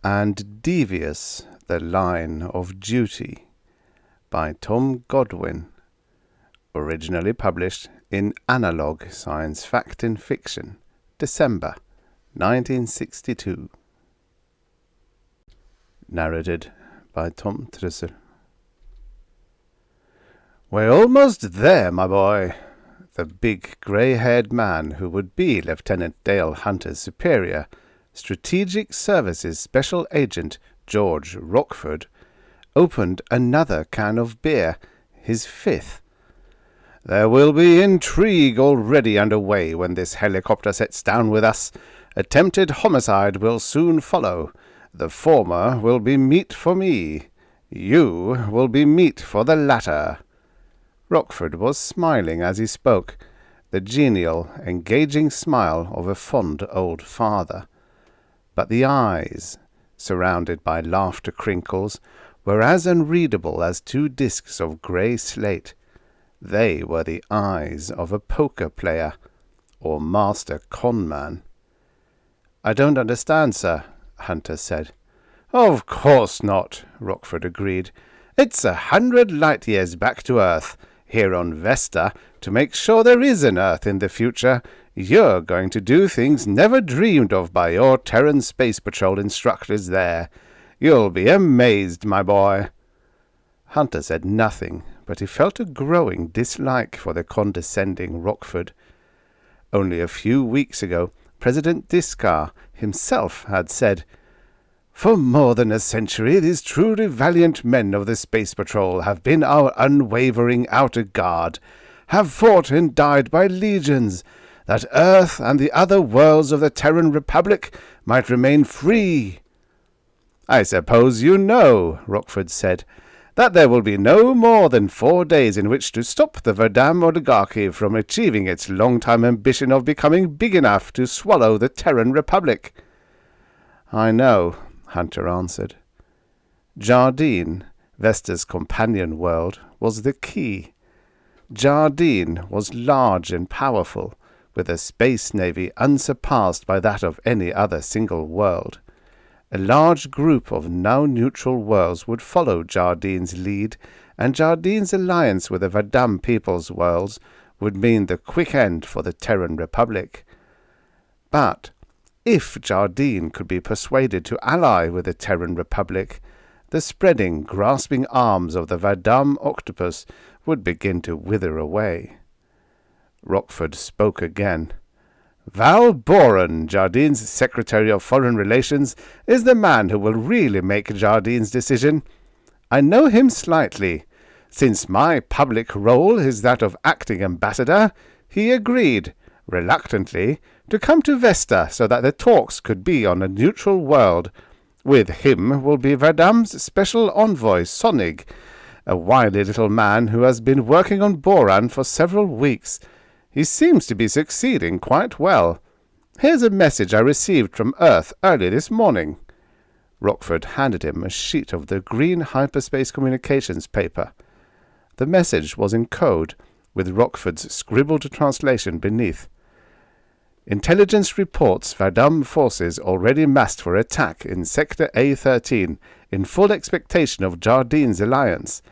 and Devious, the Line of Duty by Tom Godwin, originally published in Analog Science Fact and Fiction, December 1962. Narrated by Tom Trussell. "We're almost there, my boy." The big grey-haired man who would be Lieutenant Dale Hunter's superior, Strategic Services Special Agent George Rockford, opened another can of beer, his fifth. "There will be intrigue already underway when this helicopter sets down with us. Attempted homicide will soon follow. The former will be meat for me. You will be meat for the latter." Rockford was smiling as he spoke, the genial, engaging smile of a fond old father. But the eyes, surrounded by laughter crinkles, were as unreadable as two discs of grey slate. They were the eyes of a poker player, or master conman. "I don't understand, sir," Hunter said. "Of course not," Rockford agreed. "It's 100 light years back to Earth, here on Vesta, to make sure there is an Earth in the future. You're going to do things never dreamed of by your Terran Space Patrol instructors there. You'll be amazed, my boy." Hunter said nothing, but he felt a growing dislike for the condescending Rockford. Only a few weeks ago, President Discar himself had said, "For more than a century, these truly valiant men of the Space Patrol have been our unwavering outer guard, have fought and died by legions, that Earth and the other worlds of the Terran Republic might remain free." "I suppose you know," Rockford said, "that there will be no more than 4 days in which to stop the Verdam oligarchy from achieving its long-time ambition of becoming big enough to swallow the Terran Republic." "I know," Hunter answered. Jardeen, Vesta's companion world, was the key. Jardeen was large and powerful, with a space navy unsurpassed by that of any other single world. A large group of now-neutral worlds would follow Jardeen's lead, and Jardeen's alliance with the Verdam people's worlds would mean the quick end for the Terran Republic. But if Jardeen could be persuaded to ally with the Terran Republic, the spreading, grasping arms of the Verdam octopus would begin to wither away. Rockford spoke again. "Val Boran, Jardeen's Secretary of Foreign Relations, is the man who will really make Jardeen's decision. I know him slightly. Since my public role is that of acting ambassador, he agreed, reluctantly, to come to Vesta so that the talks could be on a neutral world. With him will be Verdam's special envoy, Sonig, a wily little man who has been working on Boran for several weeks. He seems to be succeeding quite well. Here's a message I received from Earth early this morning." Rockford handed him a sheet of the green hyperspace communications paper. The message was in code, with Rockford's scribbled translation beneath. "Intelligence reports Verdam forces already massed for attack in Sector A13, in full expectation of Jardeen's alliance.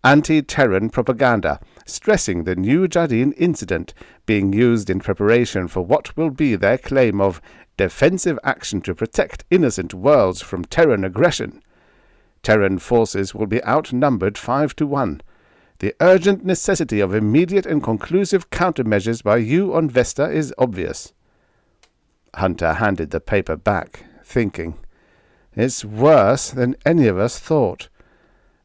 Anti-Terran propaganda, stressing the new Jardeen incident, being used in preparation for what will be their claim of defensive action to protect innocent worlds from Terran aggression. Terran forces will be outnumbered 5-1. The urgent necessity of immediate and conclusive countermeasures by you on Vesta is obvious." Hunter handed the paper back, thinking, "It's worse than any of us thought,"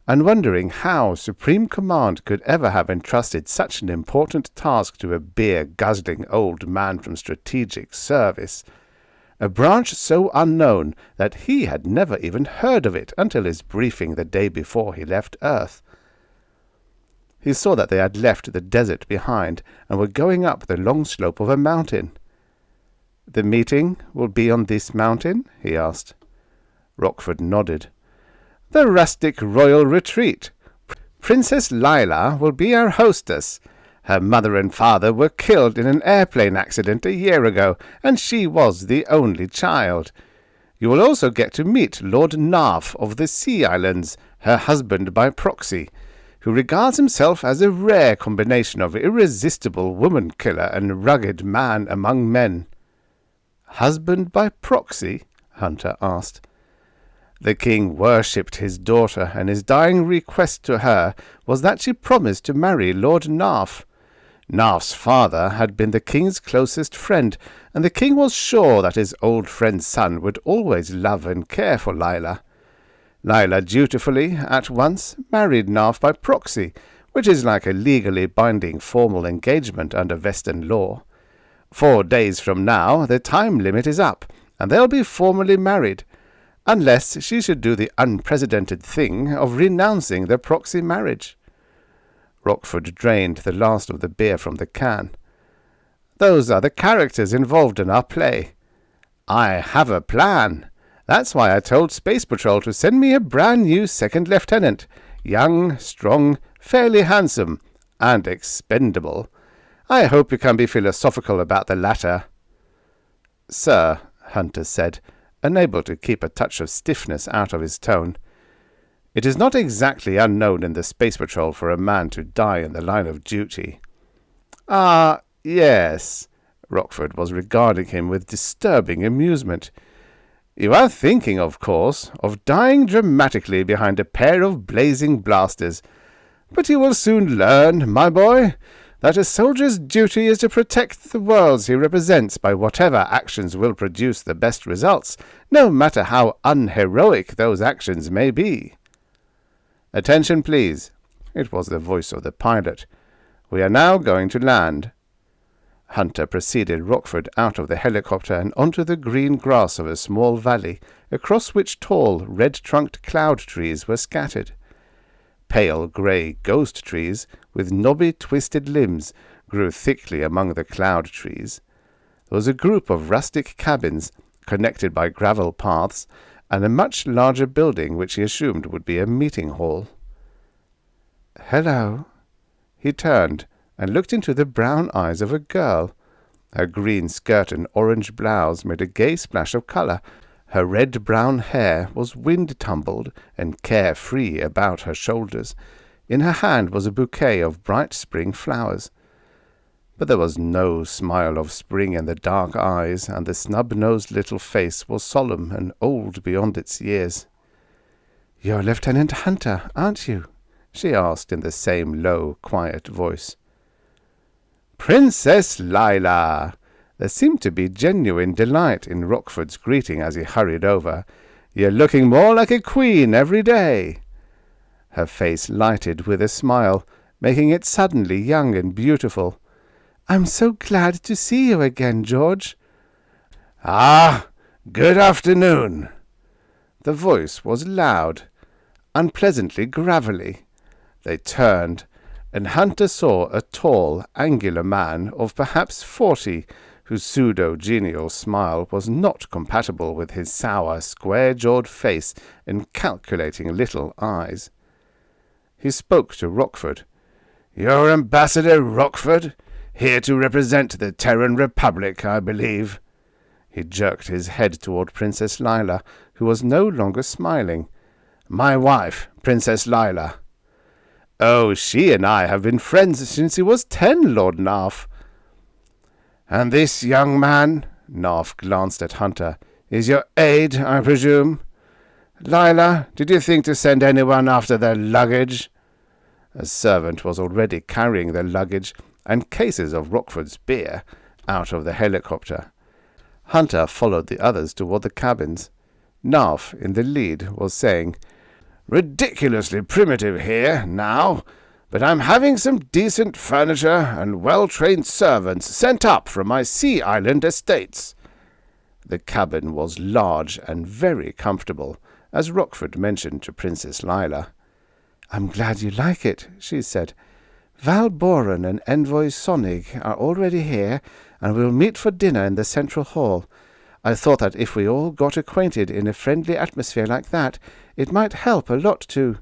and wondering how Supreme Command could ever have entrusted such an important task to a beer-guzzling old man from Strategic Service, a branch so unknown that he had never even heard of it until his briefing the day before he left Earth. He saw that they had left the desert behind and were going up the long slope of a mountain. "The meeting will be on this mountain?" he asked. Rockford nodded. "The rustic royal retreat. Princess Lyla will be our hostess. Her mother and father were killed in an airplane accident a year ago, and she was the only child. You will also get to meet Lord Narf of the Sea Islands, her husband by proxy, who regards himself as a rare combination of irresistible woman-killer and rugged man among men." "Husband by proxy?" Hunter asked. "The king worshipped his daughter, and his dying request to her was that she promise to marry Lord Narf. Narf's father had been the king's closest friend, and the king was sure that his old friend's son would always love and care for Lyla. Lyla dutifully, at once, married Narf by proxy, which is like a legally binding formal engagement under Vestan law. 4 days from now the time limit is up, and they'll be formally married, unless she should do the unprecedented thing of renouncing the proxy marriage." Rockford drained the last of the beer from the can. "Those are the characters involved in our play. I have a plan. That's why I told Space Patrol to send me a brand new second lieutenant, young, strong, fairly handsome, and expendable. I hope you can be philosophical about the latter." "Sir," Hunter said, unable to keep a touch of stiffness out of his tone, "it is not exactly unknown in the Space Patrol for a man to die in the line of duty." "Ah, yes." Rockford was regarding him with disturbing amusement. "You are thinking, of course, of dying dramatically behind a pair of blazing blasters. But you will soon learn, my boy, that a soldier's duty is to protect the worlds he represents by whatever actions will produce the best results, no matter how unheroic those actions may be." "Attention, please." It was the voice of the pilot. "We are now going to land." Hunter preceded Rockford out of the helicopter and onto the green grass of a small valley, across which tall, red-trunked cloud trees were scattered. Pale grey ghost trees, with knobby, twisted limbs, grew thickly among the cloud trees. There was a group of rustic cabins, connected by gravel paths, and a much larger building which he assumed would be a meeting hall. "Hello." He turned and looked into the brown eyes of a girl. Her green skirt and orange blouse made a gay splash of colour. Her red-brown hair was wind-tumbled and care-free about her shoulders. In her hand was a bouquet of bright spring flowers. But there was no smile of spring in the dark eyes, and the snub-nosed little face was solemn and old beyond its years. "You're Lieutenant Hunter, aren't you?" she asked in the same low, quiet voice. "Princess Lyla!" There seemed to be genuine delight in Rockford's greeting as he hurried over. "You're looking more like a queen every day." Her face lighted with a smile, making it suddenly young and beautiful. "I'm so glad to see you again, George." "Ah, good afternoon." The voice was loud, unpleasantly gravelly. They turned, and Hunter saw a tall, angular man of perhaps 40, whose pseudo-genial smile was not compatible with his sour, square-jawed face and calculating little eyes. He spoke to Rockford. "You're Ambassador Rockford, here to represent the Terran Republic, I believe." He jerked his head toward Princess Lyla, who was no longer smiling. "My wife, Princess Lyla." "Oh, she and I have been friends since he was 10, Lord Narf." "And this young man," Narf glanced at Hunter, "is your aide, I presume? Lyla, did you think to send anyone after their luggage?" A servant was already carrying the luggage and cases of Rockford's beer out of the helicopter. Hunter followed the others toward the cabins. Narf, in the lead, was saying, "Ridiculously primitive here, now, but I'm having some decent furniture and well-trained servants sent up from my Sea Island estates." The cabin was large and very comfortable, as Rockford mentioned to Princess Lyla. "I'm glad you like it," she said. "Val Boran and Envoy Sonig are already here, and we'll meet for dinner in the central hall. I thought that if we all got acquainted in a friendly atmosphere like that, it might help a lot to—"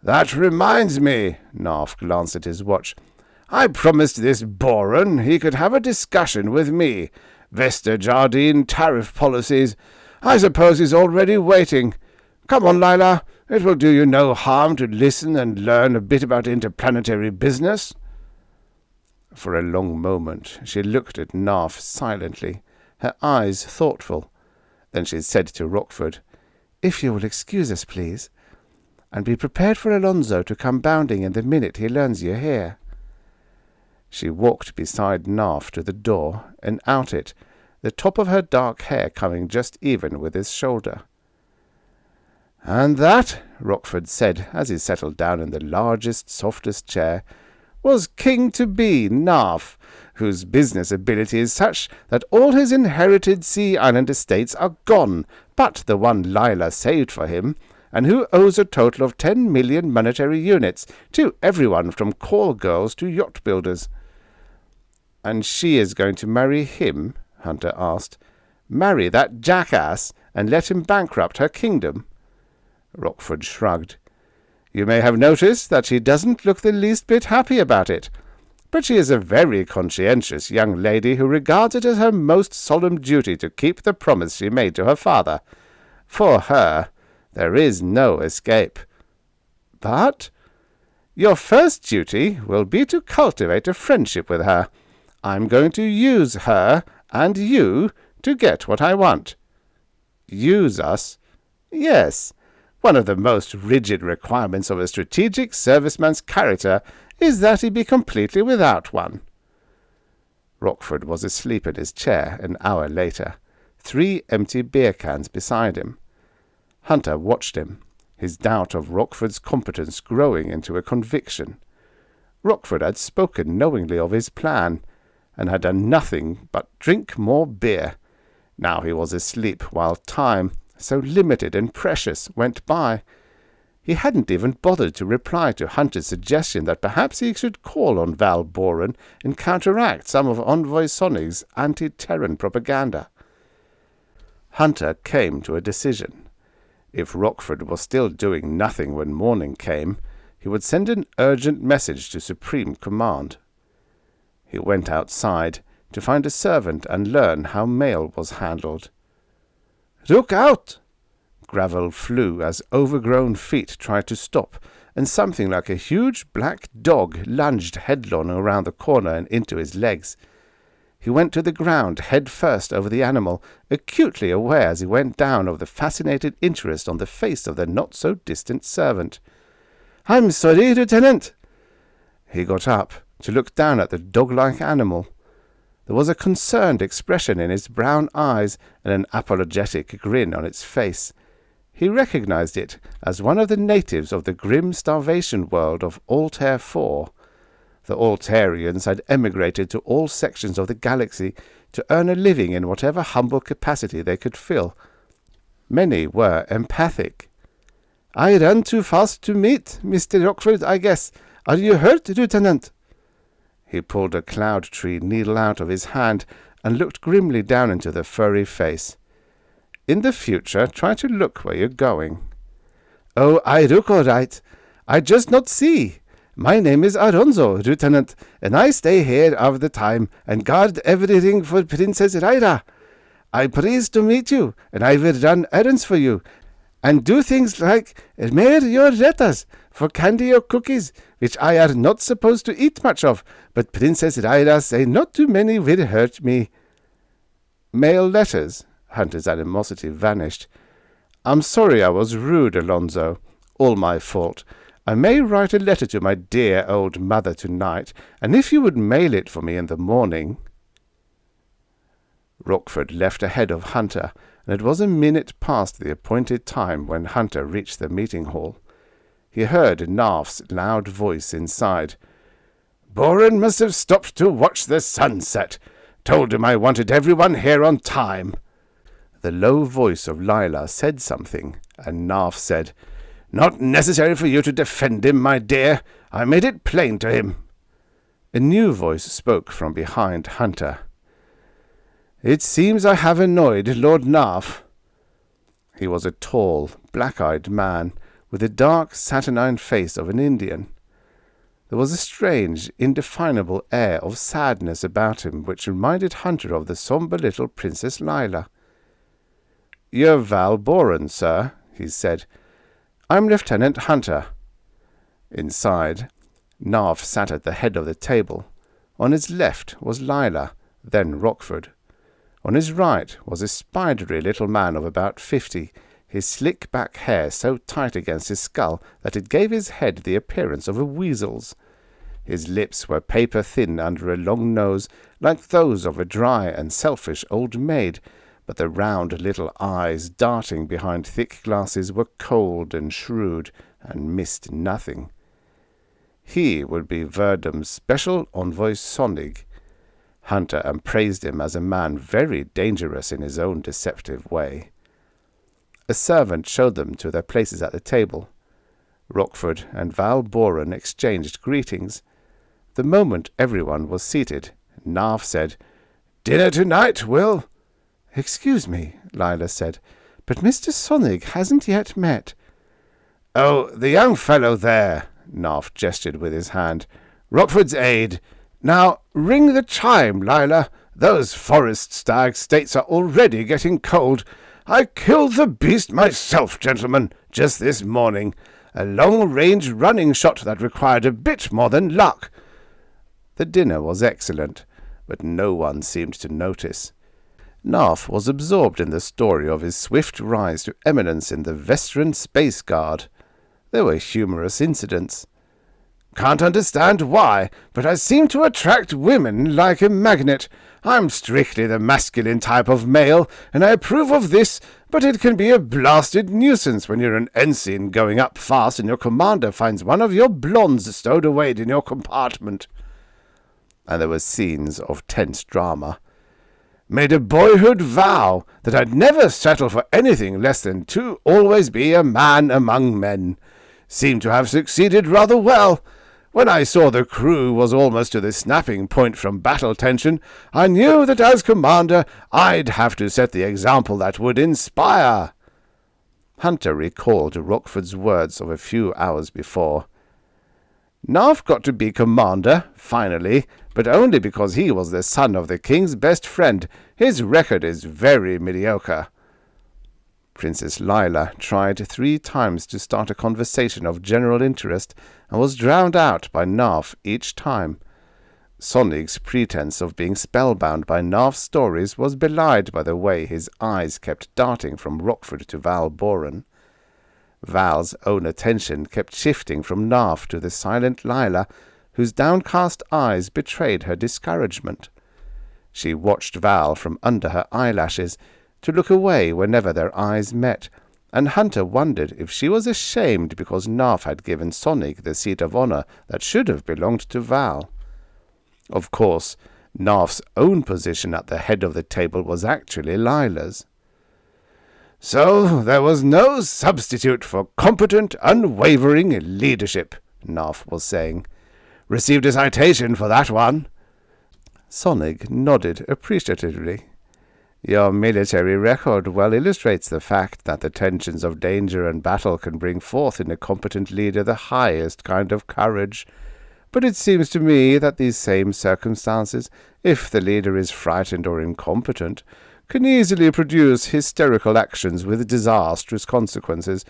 "That reminds me," Narf glanced at his watch. "I promised this Boran he could have a discussion with me. Vesta Jardeen tariff policies. I suppose he's already waiting. Come on, Lyla. It will do you no harm to listen and learn a bit about interplanetary business." For a long moment she looked at Narf silently, her eyes thoughtful. Then she said to Rockford, "If you will excuse us, please, and be prepared for Alonso to come bounding in the minute he learns you're here." She walked beside Narf to the door and out it, the top of her dark hair coming just even with his shoulder. "And that," Rockford said as he settled down in the largest, softest chair, "was King-to-be Narf, whose business ability is such that all his inherited Sea Island estates are gone, but the one Lyla saved for him, and who owes a total of 10 million monetary units to everyone from call girls to yacht builders." "And she is going to marry him?" Hunter asked. "Marry that jackass and let him bankrupt her kingdom?" Rockford shrugged. "You may have noticed that she doesn't look the least bit happy about it, but she is a very conscientious young lady who regards it as her most solemn duty to keep the promise she made to her father. For her, there is no escape." "But your first duty will be to cultivate a friendship with her. I'm going to use her and you to get what I want." "Use us?" "Yes. One of the most rigid requirements of a strategic serviceman's character is that he be completely without one." Rockford was asleep in his chair an hour later, 3 empty beer cans beside him. Hunter watched him, his doubt of Rockford's competence growing into a conviction. Rockford had spoken knowingly of his plan, and had done nothing but drink more beer. Now he was asleep while time, so limited and precious, went by. He hadn't even bothered to reply to Hunter's suggestion that perhaps he should call on Val Boren and counteract some of Envoy Sonic's anti-Terran propaganda. Hunter came to a decision. If Rockford was still doing nothing when morning came, he would send an urgent message to Supreme Command. He went outside to find a servant and learn how mail was handled. "Look out!" Gravel flew as overgrown feet tried to stop, and something like a huge black dog lunged headlong around the corner and into his legs. He went to the ground head first over the animal, acutely aware as he went down of the fascinated interest on the face of the not-so-distant servant. "I'm sorry, Lieutenant." He got up to look down at the dog-like animal. There was a concerned expression in its brown eyes and an apologetic grin on its face. He recognized it as one of the natives of the grim starvation world of Altair 4. The Altarians had emigrated to all sections of the galaxy to earn a living in whatever humble capacity they could fill. Many were empathic. "I ran too fast to meet, Mr. Rockford, I guess. Are you hurt, Lieutenant?" He pulled a cloud tree needle out of his hand and looked grimly down into the furry face. "In the future, try to look where you're going." "Oh, I look all right. I just not see. My name is Alonso, Lieutenant, and I stay here all the time and guard everything for Princess Lyla. I pleased to meet you, and I will run errands for you, and do things like mail your letters for candy or cookies, which I are not supposed to eat much of, but Princess Lyla say not too many will hurt me." "Mail letters?" Hunter's animosity vanished. "I'm sorry I was rude, Alonso. All my fault. I may write a letter to my dear old mother tonight, and if you would mail it for me in the morning—" Rockford left ahead of Hunter, and it was a minute past the appointed time when Hunter reached the meeting hall. He heard Narf's loud voice inside. "Boren must have stopped to watch the sunset. Told him I wanted everyone here on time." The low voice of Lyla said something, and Narf said, "Not necessary for you to defend him, my dear. I made it plain to him." A new voice spoke from behind Hunter. "It seems I have annoyed Lord Narf." He was a tall, black-eyed man, with the dark, saturnine face of an Indian. There was a strange, indefinable air of sadness about him which reminded Hunter of the sombre little Princess Lyla. "You're Val Boren, sir," he said. "I'm Lieutenant Hunter." Inside, Narv sat at the head of the table. On his left was Lyla, then Rockford. On his right was a spidery little man of about 50, his slick back hair so tight against his skull that it gave his head the appearance of a weasel's. His lips were paper-thin under a long nose, like those of a dry and selfish old maid, but the round little eyes darting behind thick glasses were cold and shrewd, and missed nothing. He would be Verdam's special envoy Sonig. Hunter appraised him as a man very dangerous in his own deceptive way. A servant showed them to their places at the table. Rockford and Val Boren exchanged greetings. The moment everyone was seated, Narv said, "Dinner tonight, Will?" "Excuse me," Lyla said, "but Mr. Sonig hasn't yet met." "Oh, the young fellow there," Narv gestured with his hand. "Rockford's aide. Now, ring the chime, Lyla. Those forest stag states are already getting cold. I killed the beast myself, gentlemen, just this morning. A long-range running shot that required a bit more than luck." The dinner was excellent, but no one seemed to notice. Narv was absorbed in the story of his swift rise to eminence in the Terran Space Guard. There were humorous incidents. "Can't understand why, but I seem to attract women like a magnet. I'm strictly the masculine type of male, and I approve of this, but it can be a blasted nuisance when you're an ensign going up fast and your commander finds one of your blondes stowed away in your compartment." And there were scenes of tense drama. "Made a boyhood vow that I'd never settle for anything less than to always be a man among men. Seemed to have succeeded rather well. When I saw the crew was almost to the snapping point from battle tension, I knew that as commander I'd have to set the example that would inspire." Hunter recalled Rockford's words of a few hours before. "Narv got to be commander, finally, but only because he was the son of the king's best friend. His record is very mediocre." Princess Lyla tried 3 times to start a conversation of general interest and was drowned out by Narv each time. Sonig's pretense of being spellbound by Narv's stories was belied by the way his eyes kept darting from Rockford to Val Boren. Val's own attention kept shifting from Narv to the silent Lyla, whose downcast eyes betrayed her discouragement. She watched Val from under her eyelashes, to look away whenever their eyes met, and Hunter wondered if she was ashamed because Narv had given Sonig the seat of honor that should have belonged to Val. Of course, Narv's own position at the head of the table was actually Lyla's. "So there was no substitute for competent, unwavering leadership," Narv was saying. "Received a citation for that one." Sonig nodded appreciatively. "Your military record well illustrates the fact that the tensions of danger and battle can bring forth in a competent leader the highest kind of courage. But it seems to me that these same circumstances, if the leader is frightened or incompetent, can easily produce hysterical actions with disastrous consequences.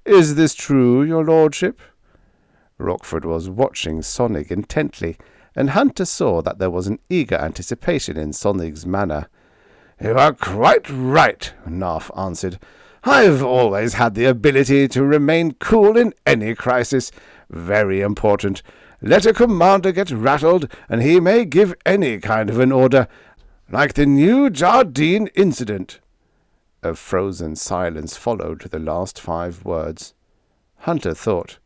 Is this true, your lordship?" Rockford was watching Sonig intently, and Hunter saw that there was an eager anticipation in Sonig's manner. "You are quite right," Narv answered. "I've always had the ability to remain cool in any crisis. Very important. Let a commander get rattled, and he may give any kind of an order, like the new Jardeen incident." A frozen silence followed the last 5 words. Hunter thought,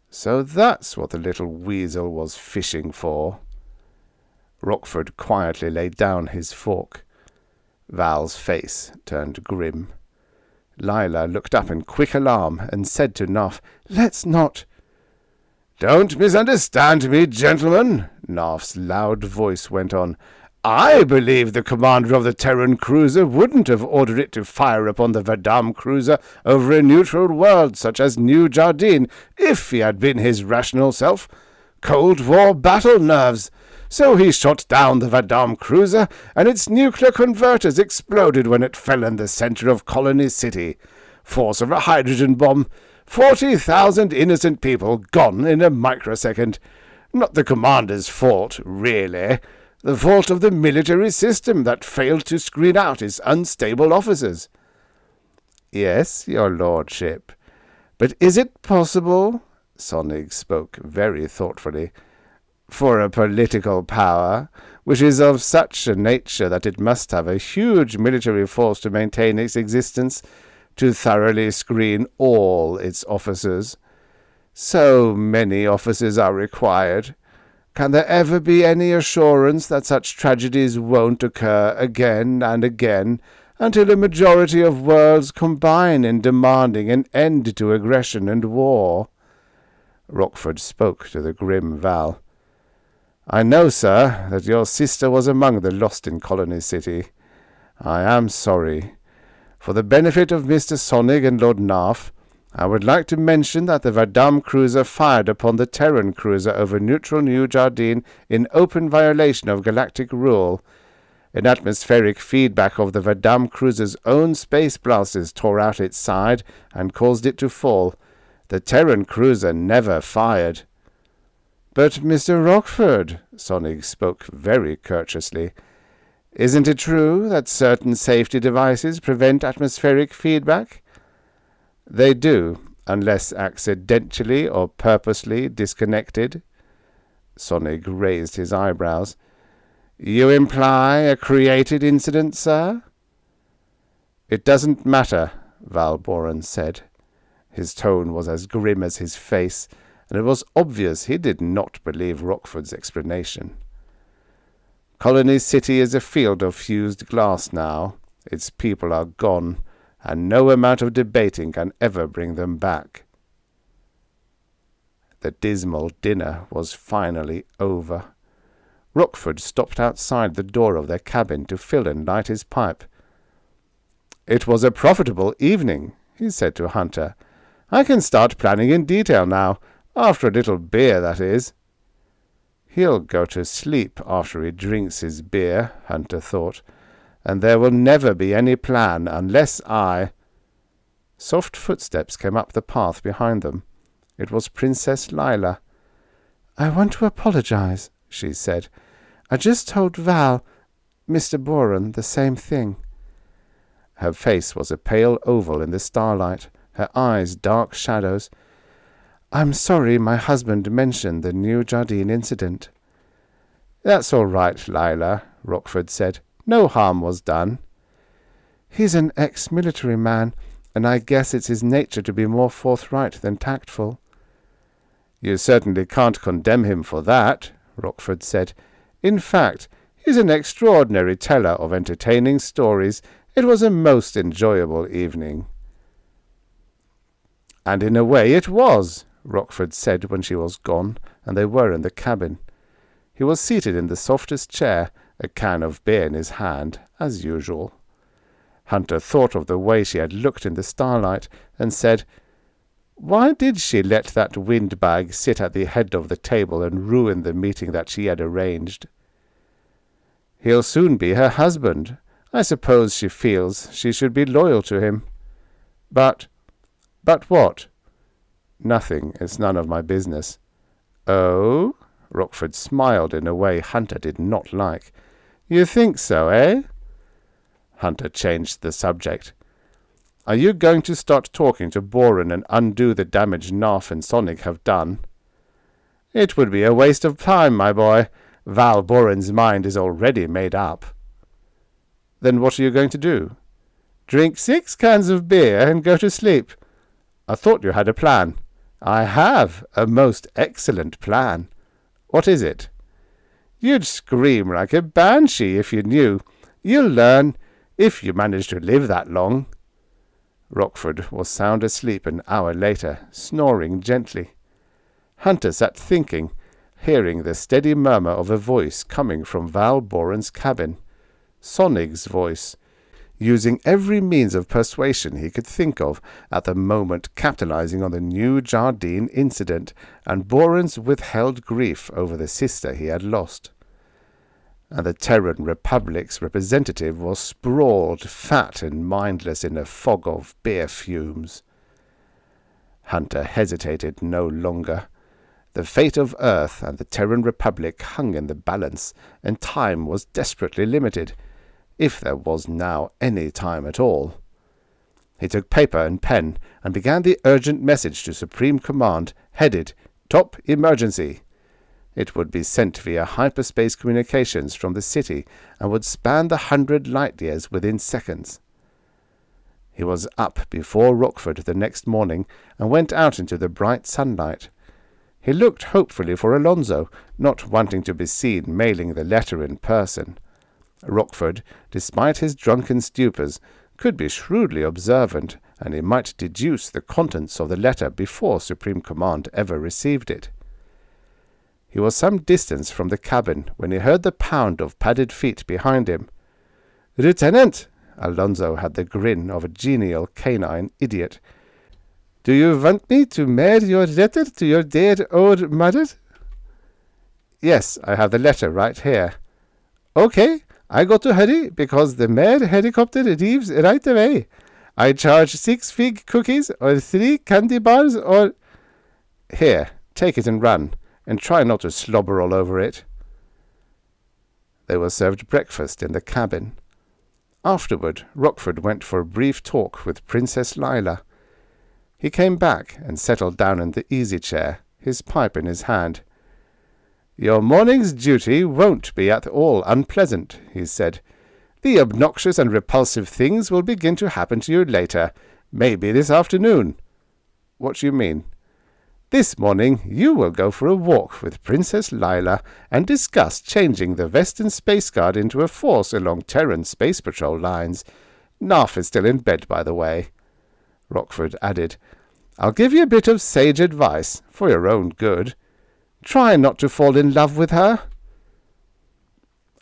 so that's what the little weasel was fishing for. Rockford quietly laid down his fork. Val's face turned grim. Lyla looked up in quick alarm and said to Narv, "Let's not—" "Don't misunderstand me, gentlemen," Narv's loud voice went on. "I believe the commander of the Terran cruiser wouldn't have ordered it to fire upon the Verdam cruiser over a neutral world such as New Jardeen if he had been his rational self. Cold War battle nerves. So he shot down the Verdam cruiser, and its nuclear converters exploded when it fell in the center of Colony City. Force of a hydrogen bomb. 40,000 innocent people gone in a microsecond. Not the commander's fault, really. The fault of the military system that failed to screen out his unstable officers. Yes, your lordship. But is it possible, Sonig spoke very thoughtfully, for a political power, which is of such a nature that it must have a huge military force to maintain its existence, to thoroughly screen all its officers? So many officers are required. Can there ever be any assurance that such tragedies won't occur again and again, until a majority of worlds combine in demanding an end to aggression and war? Rockford spoke to the grim Val. I know, sir, that your sister was among the lost in Colony City. I am sorry. For the benefit of Mr. Sonig and Lord Narf, I would like to mention that the Verdam cruiser fired upon the Terran cruiser over neutral New Jardeen in open violation of galactic rule. An atmospheric feedback of the Verdam cruiser's own space blasters tore out its side and caused it to fall. The Terran cruiser never fired. But, Mr. Rockford, Sonig spoke very courteously, isn't it true that certain safety devices prevent atmospheric feedback? They do, unless accidentally or purposely disconnected. Sonig raised his eyebrows. You imply a created incident, sir? It doesn't matter, Valboran said. His tone was as grim as his face, and it was obvious he did not believe Rockford's explanation. Colony City is a field of fused glass now. Its people are gone, and no amount of debating can ever bring them back. The dismal dinner was finally over. Rockford stopped outside the door of their cabin to fill and light his pipe. It was a profitable evening, he said to Hunter. I can start planning in detail now, after a little beer, that is. He'll go to sleep after he drinks his beer, Hunter thought, and there will never be any plan unless I— Soft footsteps came up the path behind them. It was Princess Lyla. I want to apologize, she said. I just told Mr. Boran, the same thing. Her face was a pale oval in the starlight, her eyes dark shadows. I'm sorry my husband mentioned the New Jardeen incident. That's all right, Lyla, Rockford said. No harm was done. He's an ex-military man, and I guess it's his nature to be more forthright than tactful. You certainly can't condemn him for that, Rockford said. In fact, he's an extraordinary teller of entertaining stories. It was a most enjoyable evening. And in a way it was, Rockford said when she was gone, and they were in the cabin. He was seated in the softest chair, a can of beer in his hand, as usual. Hunter thought of the way she had looked in the starlight, and said, Why did she let that windbag sit at the head of the table and ruin the meeting that she had arranged? He'll soon be her husband. I suppose she feels she should be loyal to him. But what? Nothing. It's none of my business. Oh? Rockford smiled in a way Hunter did not like. You think so, eh? Hunter changed the subject. Are you going to start talking to Boran and undo the damage Narf and Sonig have done? It would be a waste of time, my boy. Val Boran's mind is already made up. Then what are you going to do? Drink 6 cans of beer and go to sleep. I thought you had a plan. I have a most excellent plan. What is it? You'd scream like a banshee if you knew. You'll learn, if you manage to live that long. Rockford was sound asleep an hour later, snoring gently. Hunter sat thinking, hearing the steady murmur of a voice coming from Val Boran's cabin. Sonig's voice, using every means of persuasion he could think of at the moment, capitalizing on the New Jardeen incident and Boran's withheld grief over the sister he had lost. and the Terran Republic's representative was sprawled, fat and mindless in a fog of beer fumes. Hunter hesitated no longer. The fate of Earth and the Terran Republic hung in the balance, and time was desperately limited, if there was now any time at all. He took paper and pen and began the urgent message to Supreme Command, headed Top Emergency. It would be sent via hyperspace communications from the city and would span the 100 light-years within seconds. He was up before Rockford the next morning and went out into the bright sunlight. He looked hopefully for Alonso, not wanting to be seen mailing the letter in person. Rockford, despite his drunken stupors, could be shrewdly observant, and he might deduce the contents of the letter before Supreme Command ever received it. He was some distance from the cabin when he heard the pound of padded feet behind him. "Lieutenant!" Alonso had the grin of a genial canine idiot. "Do you want me to mail your letter to your dear old mother?" "Yes, I have the letter right here." "Okay, I got to hurry because the mail helicopter leaves right away. I charge 6 fig cookies or 3 candy bars or—" "Here, take it and run, and try not to slobber all over it." They were served breakfast in the cabin. Afterward, Rockford went for a brief talk with Princess Lyla. He came back and settled down in the easy-chair, his pipe in his hand. "Your morning's duty won't be at all unpleasant," he said. "The obnoxious and repulsive things will begin to happen to you later, maybe this afternoon." "What do you mean?" "This morning you will go for a walk with Princess Lyla and discuss changing the Western Space Guard into a force along Terran Space Patrol lines. Narf is still in bed, by the way." Rockford added, "I'll give you a bit of sage advice, for your own good. Try not to fall in love with her."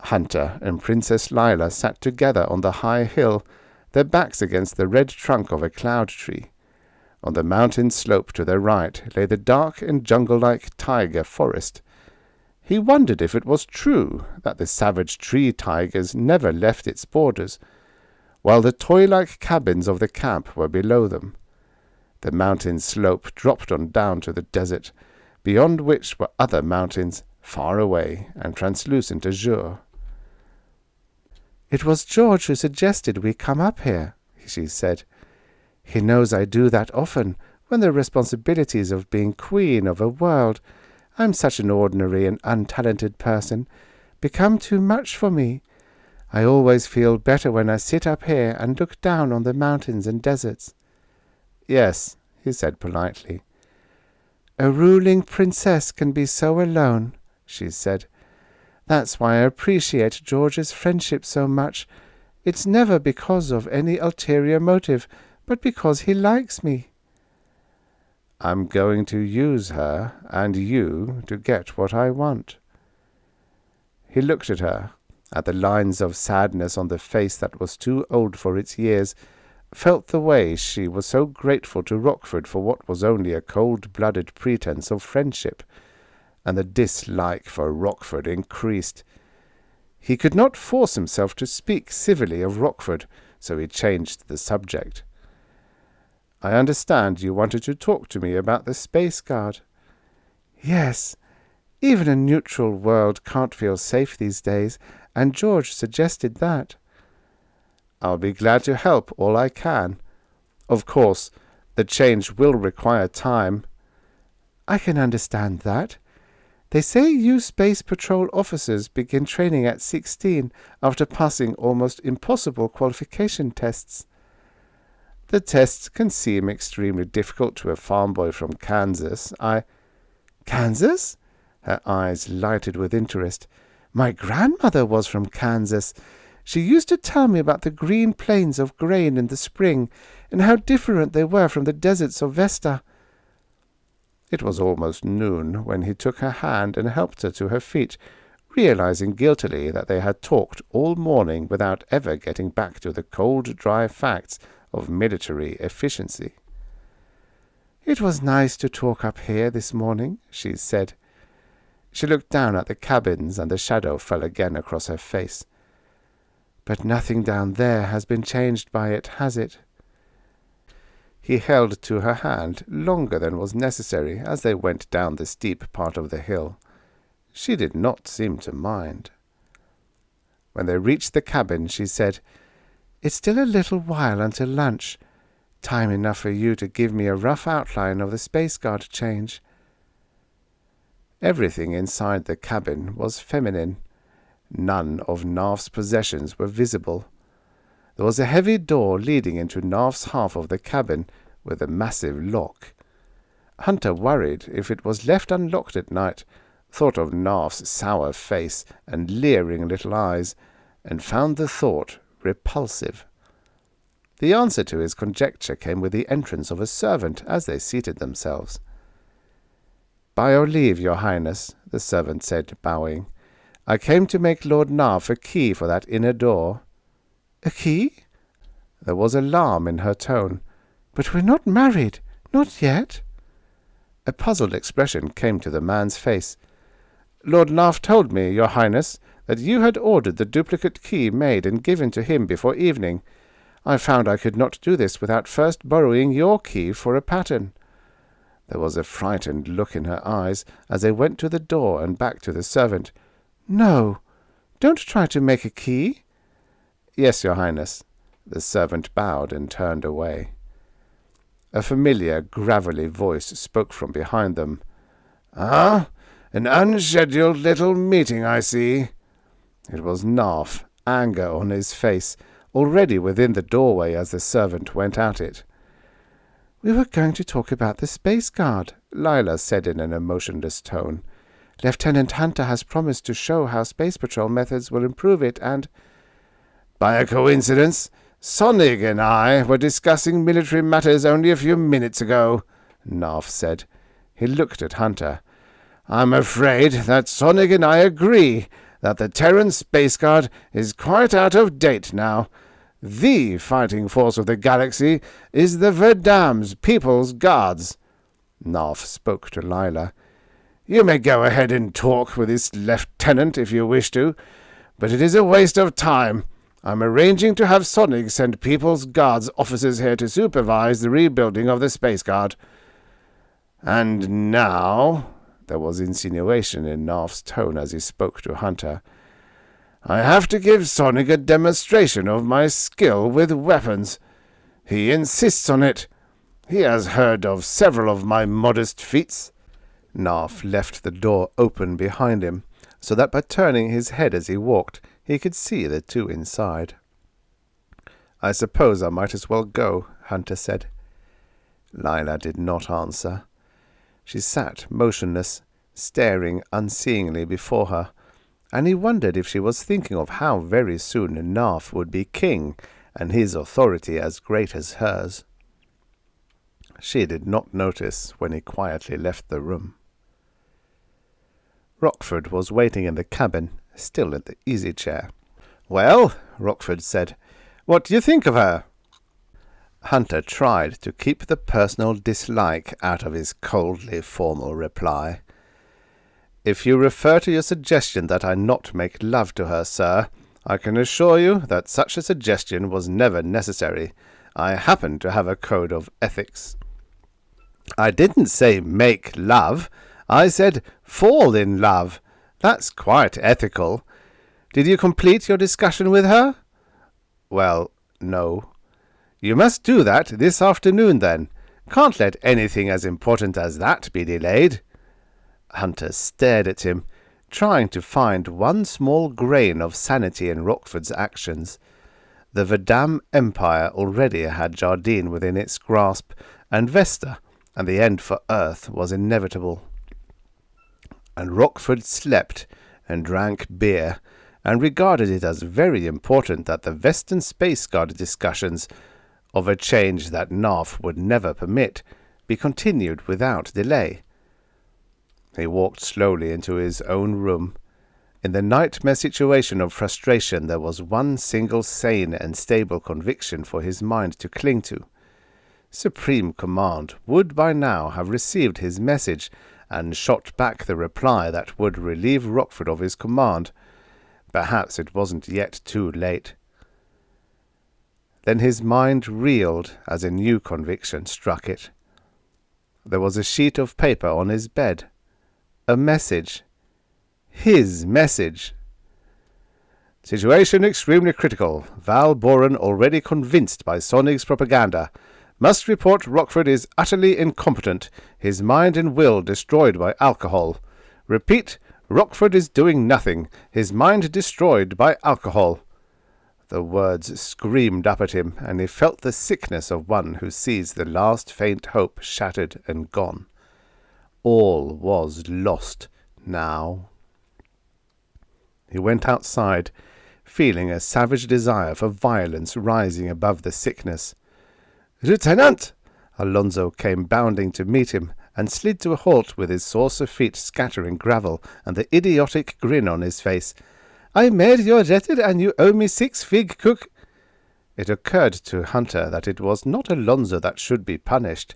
Hunter and Princess Lyla sat together on the high hill, their backs against the red trunk of a cloud tree. On the mountain slope to their right lay the dark and jungle-like taiga forest. He wondered if it was true that the savage tree tigers never left its borders, while the toy-like cabins of the camp were below them. The mountain slope dropped on down to the desert, beyond which were other mountains, far away and translucent azure. "It was George who suggested we come up here," she said. "He knows I do that often, when the responsibilities of being queen of a world, I'm such an ordinary and untalented person, become too much for me. I always feel better when I sit up here and look down on the mountains and deserts." "Yes," he said politely. "A ruling princess can be so alone," she said. "That's why I appreciate George's friendship so much. It's never because of any ulterior motive, but because he likes me." "I'm going to use her and you to get what I want." He looked at her, at the lines of sadness on the face that was too old for its years, felt the way she was so grateful to Rockford for what was only a cold-blooded pretense of friendship, and the dislike for Rockford increased. He could not force himself to speak civilly of Rockford, so he changed the subject. "I understand you wanted to talk to me about the Space Guard." "Yes. Even a neutral world can't feel safe these days, and George suggested that." "I'll be glad to help all I can. Of course, the change will require time." "I can understand that. They say you Space Patrol officers begin training at 16 after passing almost impossible qualification tests." "The tests can seem extremely difficult to a farm boy from Kansas. Kansas?" Her eyes lighted with interest. "My grandmother was from Kansas. She used to tell me about the green plains of grain in the spring, and how different they were from the deserts of Vesta." It was almost noon when he took her hand and helped her to her feet, realizing guiltily that they had talked all morning without ever getting back to the cold, dry facts of military efficiency. "It was nice to talk up here this morning," she said. She looked down at the cabins, and the shadow fell again across her face. "But nothing down there has been changed by it, has it?" He held to her hand longer than was necessary as they went down the steep part of the hill. She did not seem to mind. When they reached the cabin, she said, "It's still a little while until lunch. Time enough for you to give me a rough outline of the Space Guard change." Everything inside the cabin was feminine. None of Narf's possessions were visible. There was a heavy door leading into Narf's half of the cabin with a massive lock. Hunter worried if it was left unlocked at night, thought of Narf's sour face and leering little eyes, and found the thought repulsive. The answer to his conjecture came with the entrance of a servant as they seated themselves. "By your leave, your highness," the servant said, bowing. "I came to make Lord Narf a key for that inner door." "A key?" There was alarm in her tone. "But we're not married. Not yet." A puzzled expression came to the man's face. "Lord Narf told me, your highness, that you had ordered the duplicate key made and given to him before evening. I found I could not do this without first borrowing your key for a pattern." There was a frightened look in her eyes as they went to the door and back to the servant. "No, don't try to make a key." "Yes, your highness." The servant bowed and turned away. A familiar, gravelly voice spoke from behind them. "Ah, an unscheduled little meeting, I see." It was Narf, anger on his face, already within the doorway as the servant went at it. "We were going to talk about the Space Guard," Lyla said in an emotionless tone. "Lieutenant Hunter has promised to show how Space Patrol methods will improve it, and—" "By a coincidence, Sonig and I were discussing military matters only a few minutes ago," Narf said. He looked at Hunter. "I'm afraid that Sonig and I agree that the Terran Space Guard is quite out of date now. The fighting force of the galaxy is the Verdam's People's Guards." Narf spoke to Lyla. "You may go ahead and talk with this lieutenant if you wish to, but it is a waste of time. I'm arranging to have Sonig send People's Guards officers here to supervise the rebuilding of the Space Guard. And now," there was insinuation in Narf's tone as he spoke to Hunter, "I have to give Sonig a demonstration of my skill with weapons. He insists on it. He has heard of several of my modest feats." Narf left the door open behind him, so that by turning his head as he walked, he could see the two inside. "I suppose I might as well go," Hunter said. Lyla did not answer. She sat motionless, staring unseeingly before her, and he wondered if she was thinking of how very soon Narf would be king, and his authority as great as hers. She did not notice when he quietly left the room. Rockford was waiting in the cabin, still in the easy-chair. "Well," Rockford said, "what do you think of her?" Hunter tried to keep the personal dislike out of his coldly formal reply. "If you refer to your suggestion that I not make love to her, sir, I can assure you that such a suggestion was never necessary. I happen to have a code of ethics." "I didn't say make love. I said fall in love. That's quite ethical. Did you complete your discussion with her?" "Well, no." "You must do that this afternoon, then. Can't let anything as important as that be delayed." Hunter stared at him, trying to find one small grain of sanity in Rockford's actions. The Verdam Empire already had Jardeen within its grasp, and Vesta, and the end for Earth was inevitable. And Rockford slept and drank beer, and regarded it as very important that the Western Space Guard discussions, of a change that Narf would never permit, be continued without delay. He walked slowly into his own room. In the nightmare situation of frustration there was one single sane and stable conviction for his mind to cling to. Supreme Command would by now have received his message, and shot back the reply that would relieve Rockford of his command. Perhaps it wasn't yet too late. Then his mind reeled as a new conviction struck it. There was a sheet of paper on his bed. A message. His message. Situation extremely critical. Val Boren, already convinced by Sonig's propaganda, must report Rockford is utterly incompetent, his mind and will destroyed by alcohol. Repeat, Rockford is doing nothing, his mind destroyed by alcohol. The words screamed up at him, and he felt the sickness of one who sees the last faint hope shattered and gone. All was lost now. He went outside, feeling a savage desire for violence rising above the sickness. "Lieutenant!" Alonso came bounding to meet him, and slid to a halt with his saucer feet scattering gravel and the idiotic grin on his face. "I made your letter and you owe me 6 fig, cook." It occurred to Hunter that it was not Alonso that should be punished.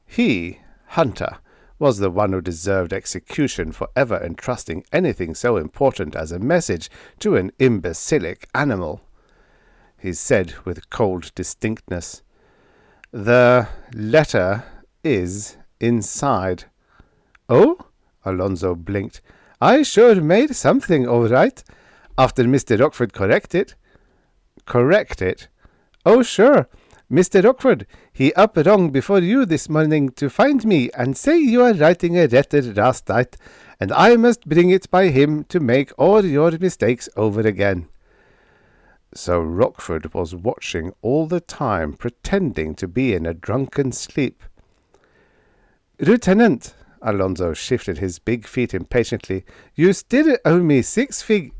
He, Hunter, was the one who deserved execution for ever entrusting anything so important as a message to an imbecilic animal. He said with cold distinctness, "The letter is inside." "Oh?" Alonso blinked. "I sure made something all right, after Mr. Rockford correct it." "Correct it?" "Oh, sure. Mr. Rockford, he up wrong before you this morning to find me and say you are writing a letter last night, and I must bring it by him to make all your mistakes over again." So Rockford was watching all the time, pretending to be in a drunken sleep. "Lieutenant," Alonso shifted his big feet impatiently, "you still owe me 6 fig."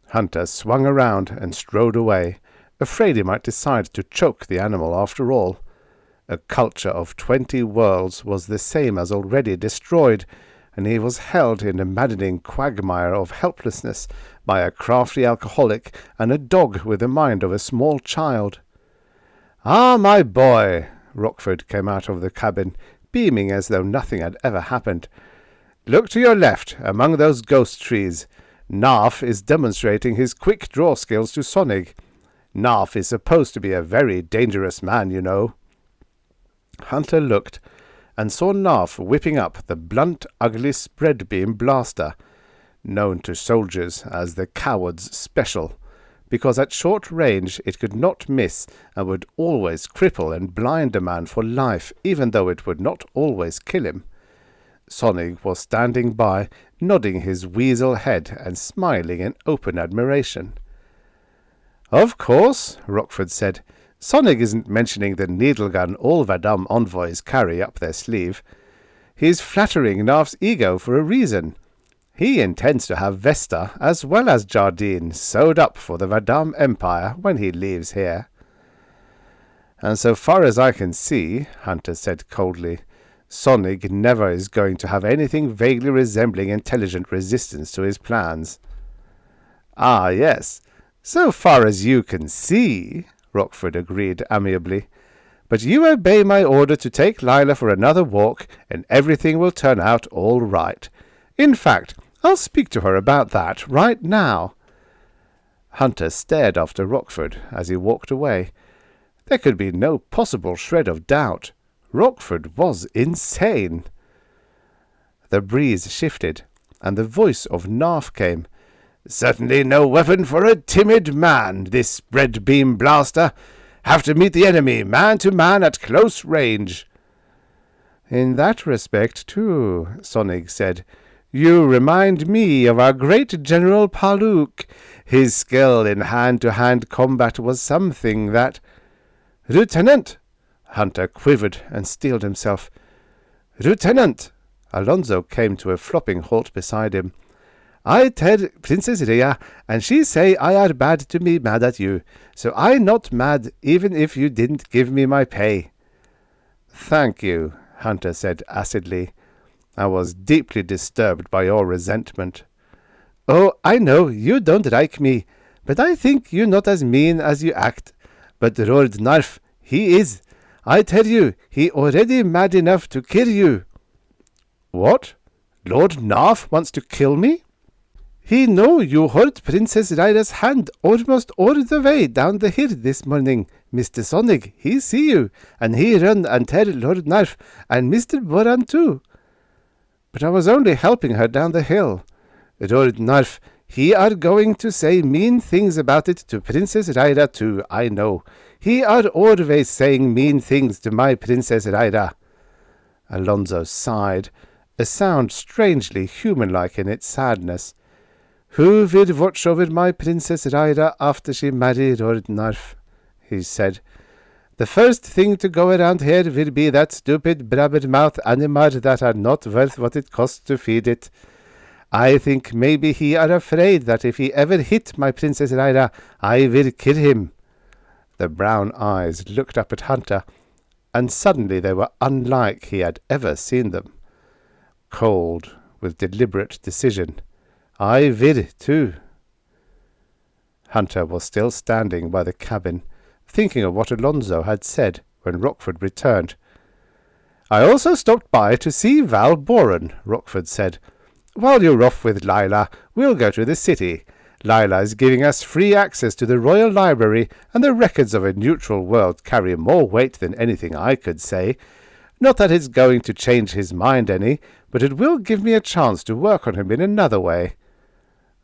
Hunter swung around and strode away, afraid he might decide to choke the animal after all. A culture of 20 worlds was the same as already destroyed, and he was held in a maddening quagmire of helplessness by a crafty alcoholic and a dog with the mind of a small child. "Ah, my boy!" Rockford came out of the cabin, beaming as though nothing had ever happened. "Look to your left, among those ghost trees. Narf is demonstrating his quick draw skills to Sonig. Narf is supposed to be a very dangerous man, you know." Hunter looked, and saw Narf whipping up the blunt, ugly spread beam blaster, known to soldiers as the Coward's Special, because at short range it could not miss and would always cripple and blind a man for life, even though it would not always kill him. Sonig was standing by, nodding his weasel head and smiling in open admiration. "Of course," Rockford said, "Sonig isn't mentioning the needle gun all Verdam envoys carry up their sleeve. He's flattering Narf's ego for a reason. He intends to have Vesta as well as Jardeen sewed up for the Verdam Empire when he leaves here." "And so far as I can see," Hunter said coldly, "Sonig never is going to have anything vaguely resembling intelligent resistance to his plans." "Ah, yes. So far as you can see," Rockford agreed amiably. "But you obey my order to take Lyla for another walk, and everything will turn out all right. In fact, I'll speak to her about that right now." Hunter stared after Rockford as he walked away. There could be no possible shred of doubt. Rockford was insane. The breeze shifted, and the voice of Narf came. "Certainly no weapon for a timid man, this spread beam blaster. Have to meet the enemy man to man at close range." "In that respect, too," Sonig said, "you remind me of our great General Paluk. His skill in hand-to-hand combat was something that—" "Lieutenant!" Hunter quivered and steeled himself. "Lieutenant!" Alonso came to a flopping halt beside him. "I tell Princess Rhea, and she say I are bad to be mad at you, so I not mad even if you didn't give me my pay." "Thank you," Hunter said acidly. "I was deeply disturbed by your resentment." "Oh, I know, you don't like me, but I think you not as mean as you act. But Lord Narf, he is. I tell you, he already mad enough to kill you." What? Lord Narf wants to kill me? He know you hold Princess Lyla's hand almost all the way down the hill this morning. Mr. Sonic, he see you, and he run and tell Lord Narf, and Mr. Boran too. But I was only helping her down the hill. Lord Narf, he are going to say mean things about it to Princess Lyla too, I know. He are always saying mean things to my Princess Lyla. Alonso sighed, a sound strangely human-like in its sadness. Who will watch over my Princess Lyla after she married Lord Narf? He said. The first thing to go around here will be that stupid blabbermouth animal that are not worth what it costs to feed it. I think maybe he are afraid that if he ever hit my Princess Lyla, I will kill him. The brown eyes looked up at Hunter, and suddenly they were unlike he had ever seen them. Cold, with deliberate decision. I will, too. Hunter was still standing by the cabin, thinking of what Alonso had said when Rockford returned. I also stopped by to see Val Boran, Rockford said. While you're off with Lyla, we'll go to the city. Lyla is giving us free access to the Royal Library, and the records of a neutral world carry more weight than anything I could say. Not that it's going to change his mind any, but it will give me a chance to work on him in another way.